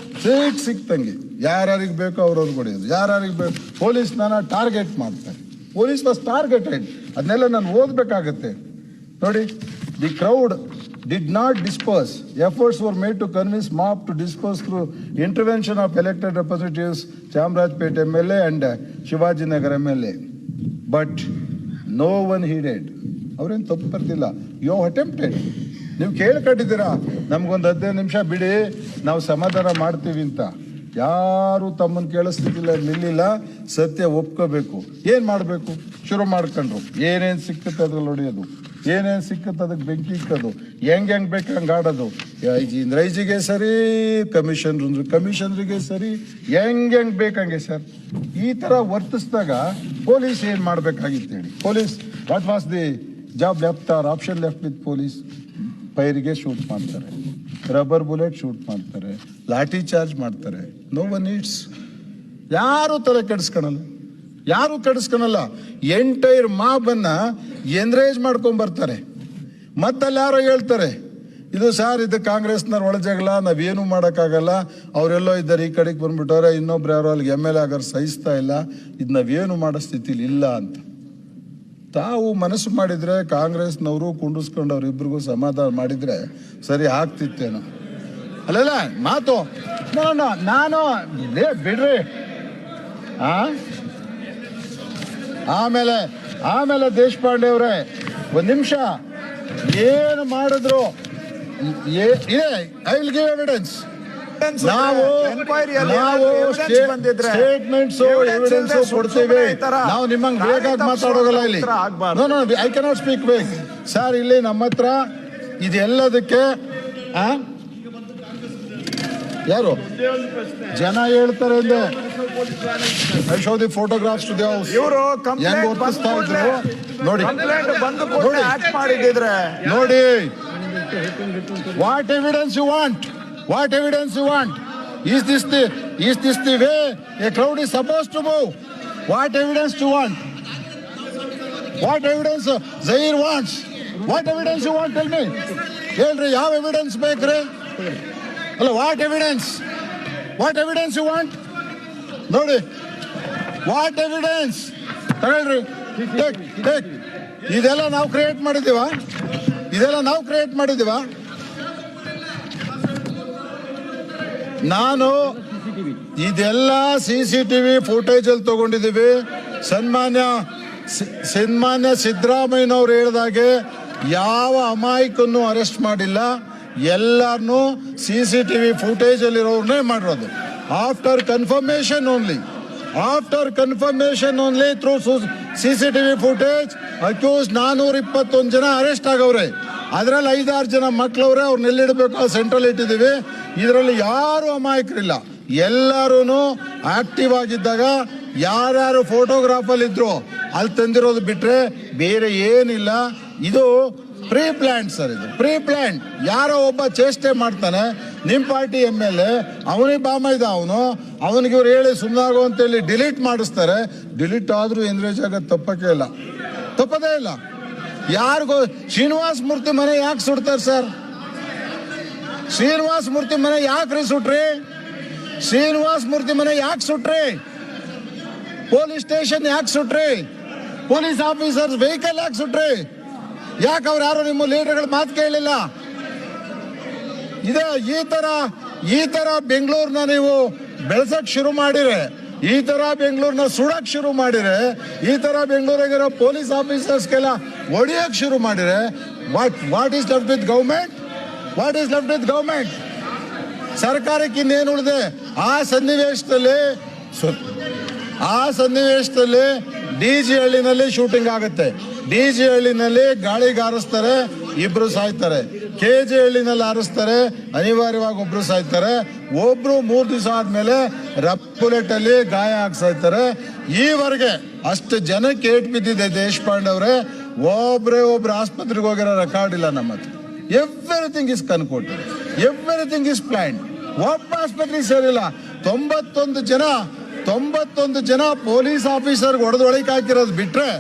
ಸಿಕ್ತಂಗೆ ಯಾರಿಗೆ ಬೇಕೋ ಅವ್ರವ್ರಿಗೆ ಹೊಡೆಯೋದು, ಯಾರಿಗೆ ಬೇಕು. ಪೊಲೀಸ್ ನಾನು ಟಾರ್ಗೆಟ್ ಮಾಡ್ತಾರೆ. Police was targeted. ಅದನ್ನೆಲ್ಲ ನಾನು ಓದಬೇಕಾಗತ್ತೆ ನೋಡಿ. The crowd did not disperse. Efforts were made to convince mob to disperse through intervention of elected representatives, Chamarajpet MLA and Shivaji Nagar MLA. But no one heeded. ಅವ್ರೇನು ತಪ್ಪು ಬರ್ತಿಲ್ಲ. You attempted. ನೀವು ಕೇಳ್ಕಟ್ಟಿದ್ದೀರಾ ನಮ್ಗೊಂದು 15 ನಿಮಿಷ ಬಿಡಿ, ನಾವು ಸಮಾಧಾನ ಮಾಡ್ತೀವಿ ಅಂತ. ಯಾರು ತಮ್ಮನ್ನು ಕೇಳಿಸ್ತಿದ್ದಿಲ್ಲ, ನಿಲ್ಲಿಲ್ಲ. ಸತ್ಯ ಒಪ್ಕೋಬೇಕು. ಏನು ಮಾಡಬೇಕು? ಶುರು ಮಾಡ್ಕೊಂಡ್ರು. ಏನೇನು ಸಿಕ್ಕತ್ತೆ ಅದ್ರಲ್ಲಿ ಹೊಡೆಯೋದು, ಏನೇನು ಸಿಕ್ಕತ್ತೆ ಅದಕ್ಕೆ ಬೆಂಕಿ ಇಕ್ಕೋದು, ಹೆಂಗೆ ಬೇಕು ಹಂಗೆ ಆಡೋದು. ರೈಜಿಗೆ ಸರಿ, ಕಮಿಷನರಿಗೆ ಸರಿ, ಹೆಂಗೆ ಬೇಕಂಗೆ ಸರ್. ಈ ಥರ ವರ್ತಿಸಿದಾಗ ಪೊಲೀಸ್ ಏನು ಮಾಡಬೇಕಾಗಿತ್ತು ಹೇಳಿ? Police what was the job left or option left with police? ಪೈರಿಗೆ ಶೂಟ್ ಮಾಡ್ತಾರೆ, ರಬ್ಬರ್ ಬುಲೆಟ್ ಶೂಟ್ ಮಾಡ್ತಾರೆ, ಲಾಠಿ ಚಾರ್ಜ್ ಮಾಡ್ತಾರೆ. No one needs. ಯಾರು ತಲೆ ಕೆಡಿಸ್ಕೊಳಲ್ಲ, ಯಾರು ಕೆಡಿಸ್ಕೊಳಲ್ಲ. ಎಂಟೈರ್ ಮಾಬನ್ನ ಎನ್ರೇಜ್ ಮಾಡ್ಕೊಂಡ್ ಬರ್ತಾರೆ. ಮತ್ತಲ್ಲಿ ಯಾರೋ ಹೇಳ್ತಾರೆ, ಇದು ಸಾರ್ ಇದು ಕಾಂಗ್ರೆಸ್ನವ್ರ ಒಳಜಗಳ, ನಾವೇನು ಮಾಡೋಕ್ಕಾಗಲ್ಲ, ಅವರೆಲ್ಲೋ ಇದ್ದಾರೆ, ಈ ಕಡೆಗೆ ಬಂದ್ಬಿಟ್ಟವ್ರೆ, ಇನ್ನೊಬ್ರು ಯಾರೋ ಅಲ್ಲಿಗೆ MLA ಆಗೋರು ಸಹಿಸ್ತಾ ಇಲ್ಲ, ಇದು ನಾವೇನು ಮಾಡೋ ಸ್ಥಿತಿಲಿ ಇಲ್ಲ ಅಂತ. ತಾವು ಮನಸ್ಸು ಮಾಡಿದ್ರೆ ಕಾಂಗ್ರೆಸ್ನವರು ಕುಂಡಿಸ್ಕೊಂಡು ಅವ್ರಿಬ್ರಿಗೂ ಸಮಾಧಾನ ಮಾಡಿದ್ರೆ ಸರಿ ಆಗ್ತಿತ್ತೇನೋ. ಅಲ್ಲಲ್ಲ ಮಾತು ನಾನು ಬಿಡ್ರಿ. ಆಮೇಲೆ ದೇಶಪಾಂಡೆ ಅವರೇ, ಒಂದ್ ನಿಮಿಷ, ಏನು ಮಾಡಿದ್ರು ಐ ವಿಲ್ ಗಿವ್ ಎವಿಡೆನ್ಸ್. ನಾವು ಸ್ಟೇಟ್ಮೆಂಟ್ಸ್ ಎವಿಡೆನ್ಸ್ ಕೊಡ್ತೀವಿ. ನಾವು ನಿಮ್ಮಂಗ್ ಬೇಕಾಗಿ ಮಾತಾಡೋಗಲ್ಲ ಇಲ್ಲಿ. I cannot speak vague sir. ಇಲ್ಲಿ ನಮ್ಮ ಹತ್ರ ಇದೆಲ್ಲದಕ್ಕೆ ಯಾರು ಜನ ಹೇಳ್ತಾರೆ ಅಂದ್ರೆ I show the photographs to the house. ಹೆಂಗ್ ವರ್ತಿಸ್ತಾ ಇದ್ರು ನೋಡಿ ನೋಡಿ. What evidence you want? What evidence you want? Is this the way a crowd is supposed to move? What evidence do you want? What evidence Zair wants? What evidence you want? Tell me. Helri, yav evidence bekre? Hello, what evidence? What evidence you want? Nodi. What evidence? Helri, take. ಇದೆಲ್ಲ ನಾವು create ಮಾಡಿದೀವ? ನಾನು ಇದೆಲ್ಲ CCTV footage ಅಲ್ಲಿ ತಗೊಂಡಿದ್ದೀವಿ. ಸನ್ಮಾನ್ಯ ಸಿದ್ದರಾಮಯ್ಯನವ್ರು ಹೇಳಿದಾಗೆ ಯಾವ ಅಮಾಯಕನ್ನು ಅರೆಸ್ಟ್ ಮಾಡಿಲ್ಲ, ಎಲ್ಲಾರನ್ನೂ CCTV ಫುಟೇಜ್ ಅಲ್ಲಿರೋರ್ನೇ ಮಾಡಿರೋದು. After confirmation only through CCTV footage accuse 421 ಜನ ಅರೆಸ್ಟ್ ಆಗವ್ರೆ. ಅದರಲ್ಲಿ 5-6 ಜನ ಮಕ್ಕಳವ್ರೆ, ಅವ್ರನ್ನ ಎಲ್ಲಿಡಬೇಕು ಸೆಂಟ್ರಲ್ ಇಟ್ಟಿದ್ದೀವಿ. ಇದರಲ್ಲಿ ಯಾರು ಅಮಾಯಕರಿಲ್ಲ, ಎಲ್ಲರೂ ಆಕ್ಟಿವ್ ಆಗಿದ್ದಾಗ ಯಾರ್ಯಾರು ಫೋಟೋಗ್ರಾಫಲ್ಲಿ ಇದ್ರು ಅಲ್ಲಿ ತಂದಿರೋದು ಬಿಟ್ರೆ ಬೇರೆ ಏನಿಲ್ಲ. ಇದು ಪ್ರೀ ಪ್ಲಾನ್ ಸರ್. ಇದು ಪ್ರೀ ಪ್ಲಾನ್. ಯಾರೋ ಒಬ್ಬ ಚೇಷ್ಟೆ ಮಾಡ್ತಾನೆ, ನಿಮ್ಮ ಪಾರ್ಟಿ MLA, ಅವನಿಗೆ ಬಾಮೈದ ಅವನಿಗೆ ಇವ್ರು ಹೇಳಿ ಸುಮ್ಮನಾಗೋ ಅಂತೇಳಿ ಡಿಲೀಟ್ ಮಾಡಿಸ್ತಾರೆ. ಡಿಲೀಟ್ ಆದ್ರೂ ಎನ್ರೇಜ್ ಆಗೋದು ತಪ್ಪದೇ ಇಲ್ಲ. ಯಾರಿಗೋ ಶ್ರೀನಿವಾಸ ಮೂರ್ತಿ ಮನೆ ಯಾಕೆ ಸುಡ್ತಾರೆ ಸರ್? ಶ್ರೀನಿವಾಸ ಮೂರ್ತಿ ಮನೆ ಯಾಕ್ರಿ ಸುಟ್ರಿ? ಪೊಲೀಸ್ ಸ್ಟೇಷನ್ ಯಾಕೆ ಸುಟ್ರಿ? ಪೊಲೀಸ್ ಆಫೀಸರ್ಸ್ ವೆಹಿಕಲ್ ಯಾಕೆ ಸುಟ್ರಿ? ಯಾಕೆ ಅವ್ರು ಯಾರು ನಿಮ್ಮ ಲೀಡರ್ಗಳ ಮಾತು ಕೇಳಲಿಲ್ಲ? ಇದೆ ಈ ತರ ಬೆಂಗಳೂರನ್ನ ನೀವು ಬೆಳೆಸಕ್ ಶುರು ಮಾಡಿರೆ, ಈ ತರ ಬೆಂಗಳೂರನ್ನ ಸುಡಕ್ ಶುರು ಮಾಡಿರೆ, ಈ ತರ ಬೆಂಗಳೂರಿಗಿರೋ ಪೊಲೀಸ್ ಆಫೀಸರ್ಸ್ಗೆಲ್ಲ ಹೊಡಿಯಕ್ ಶುರು ಮಾಡಿರೆ, what is left with government? ಸರ್ಕಾರಕ್ಕೆ ಇನ್ನೇನು ಉಳಿದೆ? ಆ ಸನ್ನಿವೇಶದಲ್ಲಿ DG ಹಳ್ಳಿನಲ್ಲಿ ಶೂಟಿಂಗ್ ಆಗುತ್ತೆ. DG ಹಳ್ಳಿನಲ್ಲಿ ಗಾಳಿಗೆ ಹಾರಿಸ್ತಾರೆ, 2 ಸಾಯ್ತಾರೆ. KG ಹಳ್ಳಿನಲ್ಲಿ ಹಾರಿಸ್ತಾರೆ, ಅನಿವಾರ್ಯವಾಗಿ 1 ಸಾಯ್ತಾರೆ. 3 ದಿವಸ ಆದ್ಮೇಲೆ ಬುಲೆಟ್ ಅಲ್ಲಿ ಗಾಯ ಆಗಿ ಸಾಯ್ತಾರೆ. ಈವರೆಗೆ ಅಷ್ಟು ಜನಕ್ಕೆ ಏಟ್ ಬಿದ್ದಿದೆ ದೇಶಪಾಂಡೆ ಅವರೇ. ಒಬ್ರು ಆಸ್ಪತ್ರೆಗೆ ಹೋಗಿರೋ ರೆಕಾರ್ಡ್ ಇಲ್ಲ ನಮ್ಮ ಹತ್ರ. Everything is concocted, everything is planned. ಒಬ್ಬ ಆಸ್ಪತ್ರೆಗೆ ಸೇರಿಲ್ಲ. 91 ಜನ 91 ಜನ ಪೊಲೀಸ್ ಆಫೀಸರ್ಗೆ ಹೊಡೆದೊಳಗೆ ಹಾಕಿರೋದು ಬಿಟ್ರೆ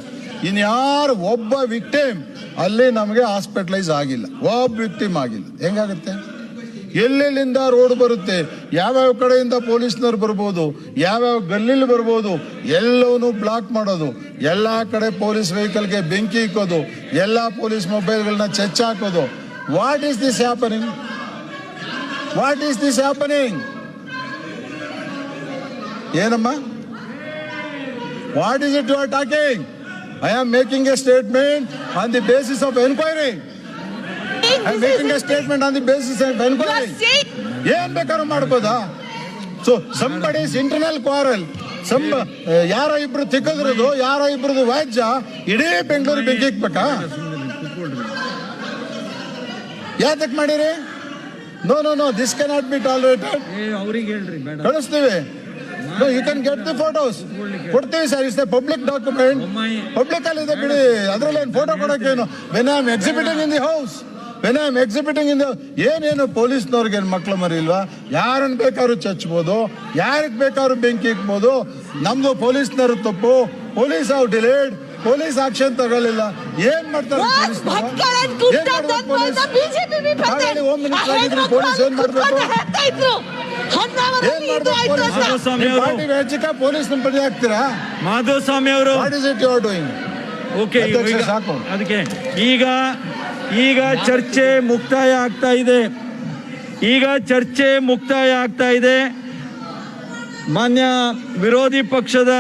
ಇನ್ಯಾರು ಒಬ್ಬ ವಿಕ್ಟಿಮ್ ಅಲ್ಲಿ ನಮಗೆ ಹಾಸ್ಪಿಟಲೈಸ್ ಆಗಿಲ್ಲ, ಒಬ್ಬ ವಿಕ್ಟಿಮ್ ಆಗಿಲ್ಲ. ಹೆಂಗಾಗುತ್ತೆ? ಎಲ್ಲೆಲ್ಲಿಂದ ರೋಡ್ ಬರುತ್ತೆ, ಯಾವ್ಯಾವ ಕಡೆಯಿಂದ ಪೊಲೀಸ್ನವ್ರು ಬರ್ಬೋದು, ಯಾವ್ಯಾವ ಗಲ್ಲಿಲಿ ಬರ್ಬೋದು, ಎಲ್ಲವನ್ನೂ ಬ್ಲಾಕ್ ಮಾಡೋದು, ಎಲ್ಲ ಕಡೆ ಪೊಲೀಸ್ ವೆಹಿಕಲ್ಗೆ ಬೆಂಕಿ ಇಕ್ಕೋದು, ಎಲ್ಲ ಪೊಲೀಸ್ ಮೊಬೈಲ್ಗಳನ್ನ ಚೆಚ್ ಹಾಕೋದು. What is this happening? What is this happening? ಏನಮ್ಮ? What is it you are talking? I am making a statement on the basis of enquiry. I am making a statement on the basis of enquiry. ಏನ್ ಬೇಕಾದ್ರೂ ಮಾಡ್ಬೋದಾ? So somebody's internal quarrel, ಯಾರೋ ಇಬ್ರು ತಿಕ್ಕದ್ರದು, ಯಾರೋ ಇಬ್ರದು ವ್ಯಾಜ್ಯ ಇಡೀ ಬೆಂಗಳೂರು ಬೆಂಕಿ ಇಕ್ಬೇಕಾ? ಯಾತಕ್ ಮಾಡಿರಿ? No no no, this cannot be tolerated. ಅವ್ರಿಗೆ ಹೇಳ್ರಿ ಬೇಡ. ಕಳಿಸ್ತೀವಿ. No, you can get the photos. ಕೊಡ್ತೀವಿ sir, it's a public document. Public ಅಲ್ಲಿ ಇದೆ ಬಿಡಿ, ಅದ್ರಲ್ಲಿ ಏನು ಫೋಟೋ ಕೊಡೋಕೇನು? When I am exhibiting in the house, when I am exhibiting in the, ಏನೇನು ಪೊಲೀಸ್ನವ್ರಿಗೆ ಏನು ಮಕ್ಳು ಮರಿ ಇಲ್ವಾ? ಯಾರನ್ನ ಬೇಕಾದ್ರೂ ಚಚ್ಬೋದು, ಯಾರಿಗೆ ಬೇಕಾದ್ರೂ ಬೆಂಕಿ ಇಕ್ಬೋದು. ನಮ್ದು ಪೊಲೀಸ್ನವ್ರು ತಪ್ಪು, ಪೊಲೀಸ್ ಹಾವ್ ಡಿಲೇಡ್, ಪೊಲೀಸ್ ಆಕ್ಷನ್ ತಗೊಳ್ಳಿಲ್ಲ. ಏನ್ ಮಾಡ್ತಾರೆ ಪೊಲೀಸ್? ಹೋಮ್ ಮಿನಿಸ್ಟರ್ ಆಗಿದ್ರು ಪೊಲೀಸ್ ಏನ್ ಮಾಡ್ಬೇಕು? ಏನ್ ಮಾಡ್ಬೇಕು? ಪಾರ್ಟಿ ವ್ಯಾಜ್ಯಕ್ಕೆ ಪೊಲೀಸ್ ಬದಿ ಹಾಕ್ತೀರಾ? ಮಾಧುಸ್ವಾಮಿ ಅವರು, what is it you are doing? Okay, ಸಾಕು. ಅದಕ್ಕೆ ಈಗ ಚರ್ಚೆ ಮುಕ್ತಾಯ ಆಗ್ತಾ ಇದೆ. ಈಗ ಚರ್ಚೆ ಮುಕ್ತಾಯ ಆಗ್ತಾ ಇದೆ. ಮಾನ್ಯ ವಿರೋಧಿ ಪಕ್ಷದ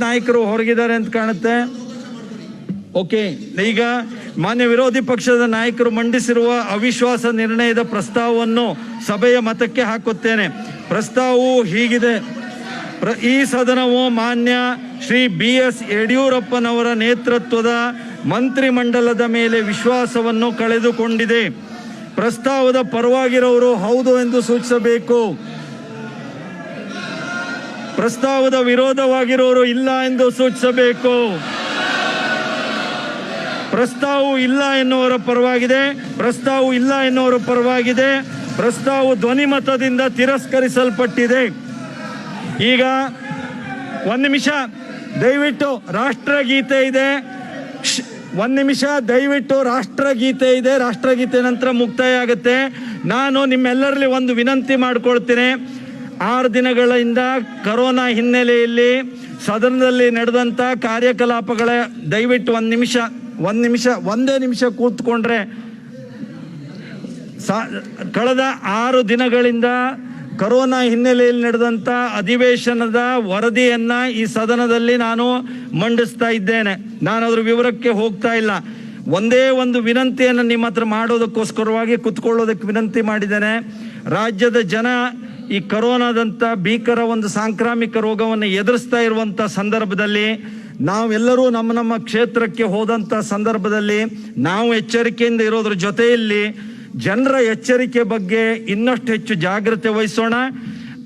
ನಾಯಕರು ಹೊರಗಿದ್ದಾರೆ ಅಂತ ಕಾಣುತ್ತೆ. ಓಕೆ, ಈಗ ಮಾನ್ಯ ವಿರೋಧಿ ಪಕ್ಷದ ನಾಯಕರು ಮಂಡಿಸಿರುವ ಅವಿಶ್ವಾಸ ನಿರ್ಣಯದ ಪ್ರಸ್ತಾವವನ್ನು ಸಭೆಯ ಮತಕ್ಕೆ ಹಾಕುತ್ತೇನೆ. ಪ್ರಸ್ತಾವವು ಹೀಗಿದೆ. ಈ ಸದನವು ಮಾನ್ಯ ಶ್ರೀ BS ಯಡಿಯೂರಪ್ಪನವರ ನೇತೃತ್ವದ ಮಂತ್ರಿಮಂಡಲದ ಮೇಲೆ ವಿಶ್ವಾಸವನ್ನು ಕಳೆದುಕೊಂಡಿದೆ. ಪ್ರಸ್ತಾವದ ಪರವಾಗಿರೋರು ಹೌದು ಎಂದು ಸೂಚಿಸಬೇಕು. ಪ್ರಸ್ತಾವದ ವಿರೋಧವಾಗಿರೋರು ಇಲ್ಲ ಎಂದು ಸೂಚಿಸಬೇಕು. ಪ್ರಸ್ತಾವವು ಇಲ್ಲ ಎನ್ನುವರ ಪರವಾಗಿದೆ. ಪ್ರಸ್ತಾವವು ಇಲ್ಲ ಎನ್ನುವರ ಪರವಾಗಿದೆ. ಪ್ರಸ್ತಾವವು ಧ್ವನಿಮತದಿಂದ ತಿರಸ್ಕರಿಸಲ್ಪಟ್ಟಿದೆ. ಈಗ ಒಂದು ನಿಮಿಷ ದಯವಿಟ್ಟು ರಾಷ್ಟ್ರಗೀತೆ ಇದೆ. ಒಂದು ನಿಮಿಷ ದಯವಿಟ್ಟು ರಾಷ್ಟ್ರಗೀತೆ ಇದೆ. ರಾಷ್ಟ್ರಗೀತೆ ನಂತರ ಮುಕ್ತಾಯ ಆಗುತ್ತೆ. ನಾನು ನಿಮ್ಮೆಲ್ಲರಲ್ಲಿ ಒಂದು ವಿನಂತಿ ಮಾಡ್ಕೊಳ್ತೀನಿ. 6 ದಿನಗಳಿಂದ ಕೊರೋನಾ ಹಿನ್ನೆಲೆಯಲ್ಲಿ ಸದನದಲ್ಲಿ ನಡೆದಂಥ ಕಾರ್ಯಕಲಾಪಗಳ ದಯವಿಟ್ಟು ಒಂದೇ ನಿಮಿಷ ಕೂತ್ಕೊಂಡ್ರೆ ಕಳೆದ 6 ದಿನಗಳಿಂದ ಕೊರೋನಾ ಹಿನ್ನೆಲೆಯಲ್ಲಿ ನಡೆದಂಥ ಅಧಿವೇಶನದ ವರದಿಯನ್ನು ಈ ಸದನದಲ್ಲಿ ನಾನು ಮಂಡಿಸ್ತಾ ಇದ್ದೇನೆ. ನಾನು ಅದರ ವಿವರಕ್ಕೆ ಹೋಗ್ತಾ ಇಲ್ಲ. ಒಂದೇ ಒಂದು ವಿನಂತಿಯನ್ನು ನಿಮ್ಮ ಹತ್ರ ಮಾಡೋದಕ್ಕೋಸ್ಕರವಾಗಿ ಕುತ್ಕೊಳ್ಳೋದಕ್ಕೆ ವಿನಂತಿ ಮಾಡಿದ್ದೇನೆ. ರಾಜ್ಯದ ಜನ ಈ ಕೊರೋನಾದಂಥ ಭೀಕರ ಒಂದು ಸಾಂಕ್ರಾಮಿಕ ರೋಗವನ್ನು ಎದುರಿಸ್ತಾ ಇರುವಂಥ ಸಂದರ್ಭದಲ್ಲಿ ನಾವೆಲ್ಲರೂ ನಮ್ಮ ಕ್ಷೇತ್ರಕ್ಕೆ ಹೋದಂಥ ಸಂದರ್ಭದಲ್ಲಿ ನಾವು ಎಚ್ಚರಿಕೆಯಿಂದ ಇರೋದ್ರ ಜೊತೆಯಲ್ಲಿ ಜನರ ಎಚ್ಚರಿಕೆ ಬಗ್ಗೆ ಇನ್ನಷ್ಟು ಹೆಚ್ಚು ಜಾಗ್ರತೆ ವಹಿಸೋಣ.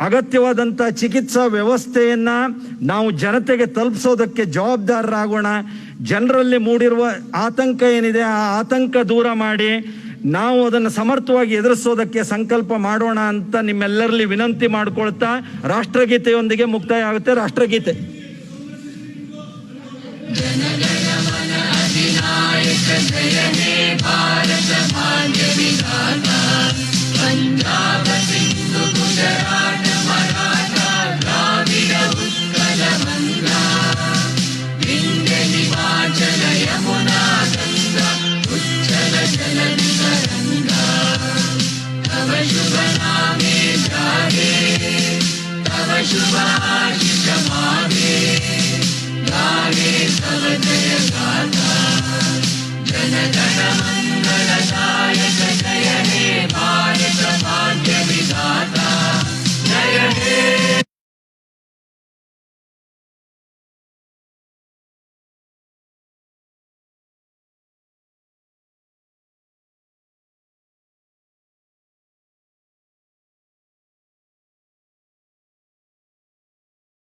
ಅಗತ್ಯವಾದಂಥ ಚಿಕಿತ್ಸಾ ವ್ಯವಸ್ಥೆಯನ್ನು ನಾವು ಜನತೆಗೆ ತಲುಪಿಸೋದಕ್ಕೆ ಜವಾಬ್ದಾರರಾಗೋಣ. ಜನರಲ್ಲಿ ಮೂಡಿರುವ ಆತಂಕ ಏನಿದೆ ಆ ಆತಂಕ ದೂರ ಮಾಡಿ ನಾವು ಅದನ್ನು ಸಮರ್ಥವಾಗಿ ಎದುರಿಸೋದಕ್ಕೆ ಸಂಕಲ್ಪ ಮಾಡೋಣ ಅಂತ ನಿಮ್ಮೆಲ್ಲರಲ್ಲಿ ವಿನಂತಿ ಮಾಡ್ಕೊಳ್ತಾ ರಾಷ್ಟ್ರಗೀತೆಯೊಂದಿಗೆ ಮುಕ್ತಾಯ ಆಗುತ್ತೆ. ರಾಷ್ಟ್ರಗೀತೆ. भारत भाग्य विधाता पंजाब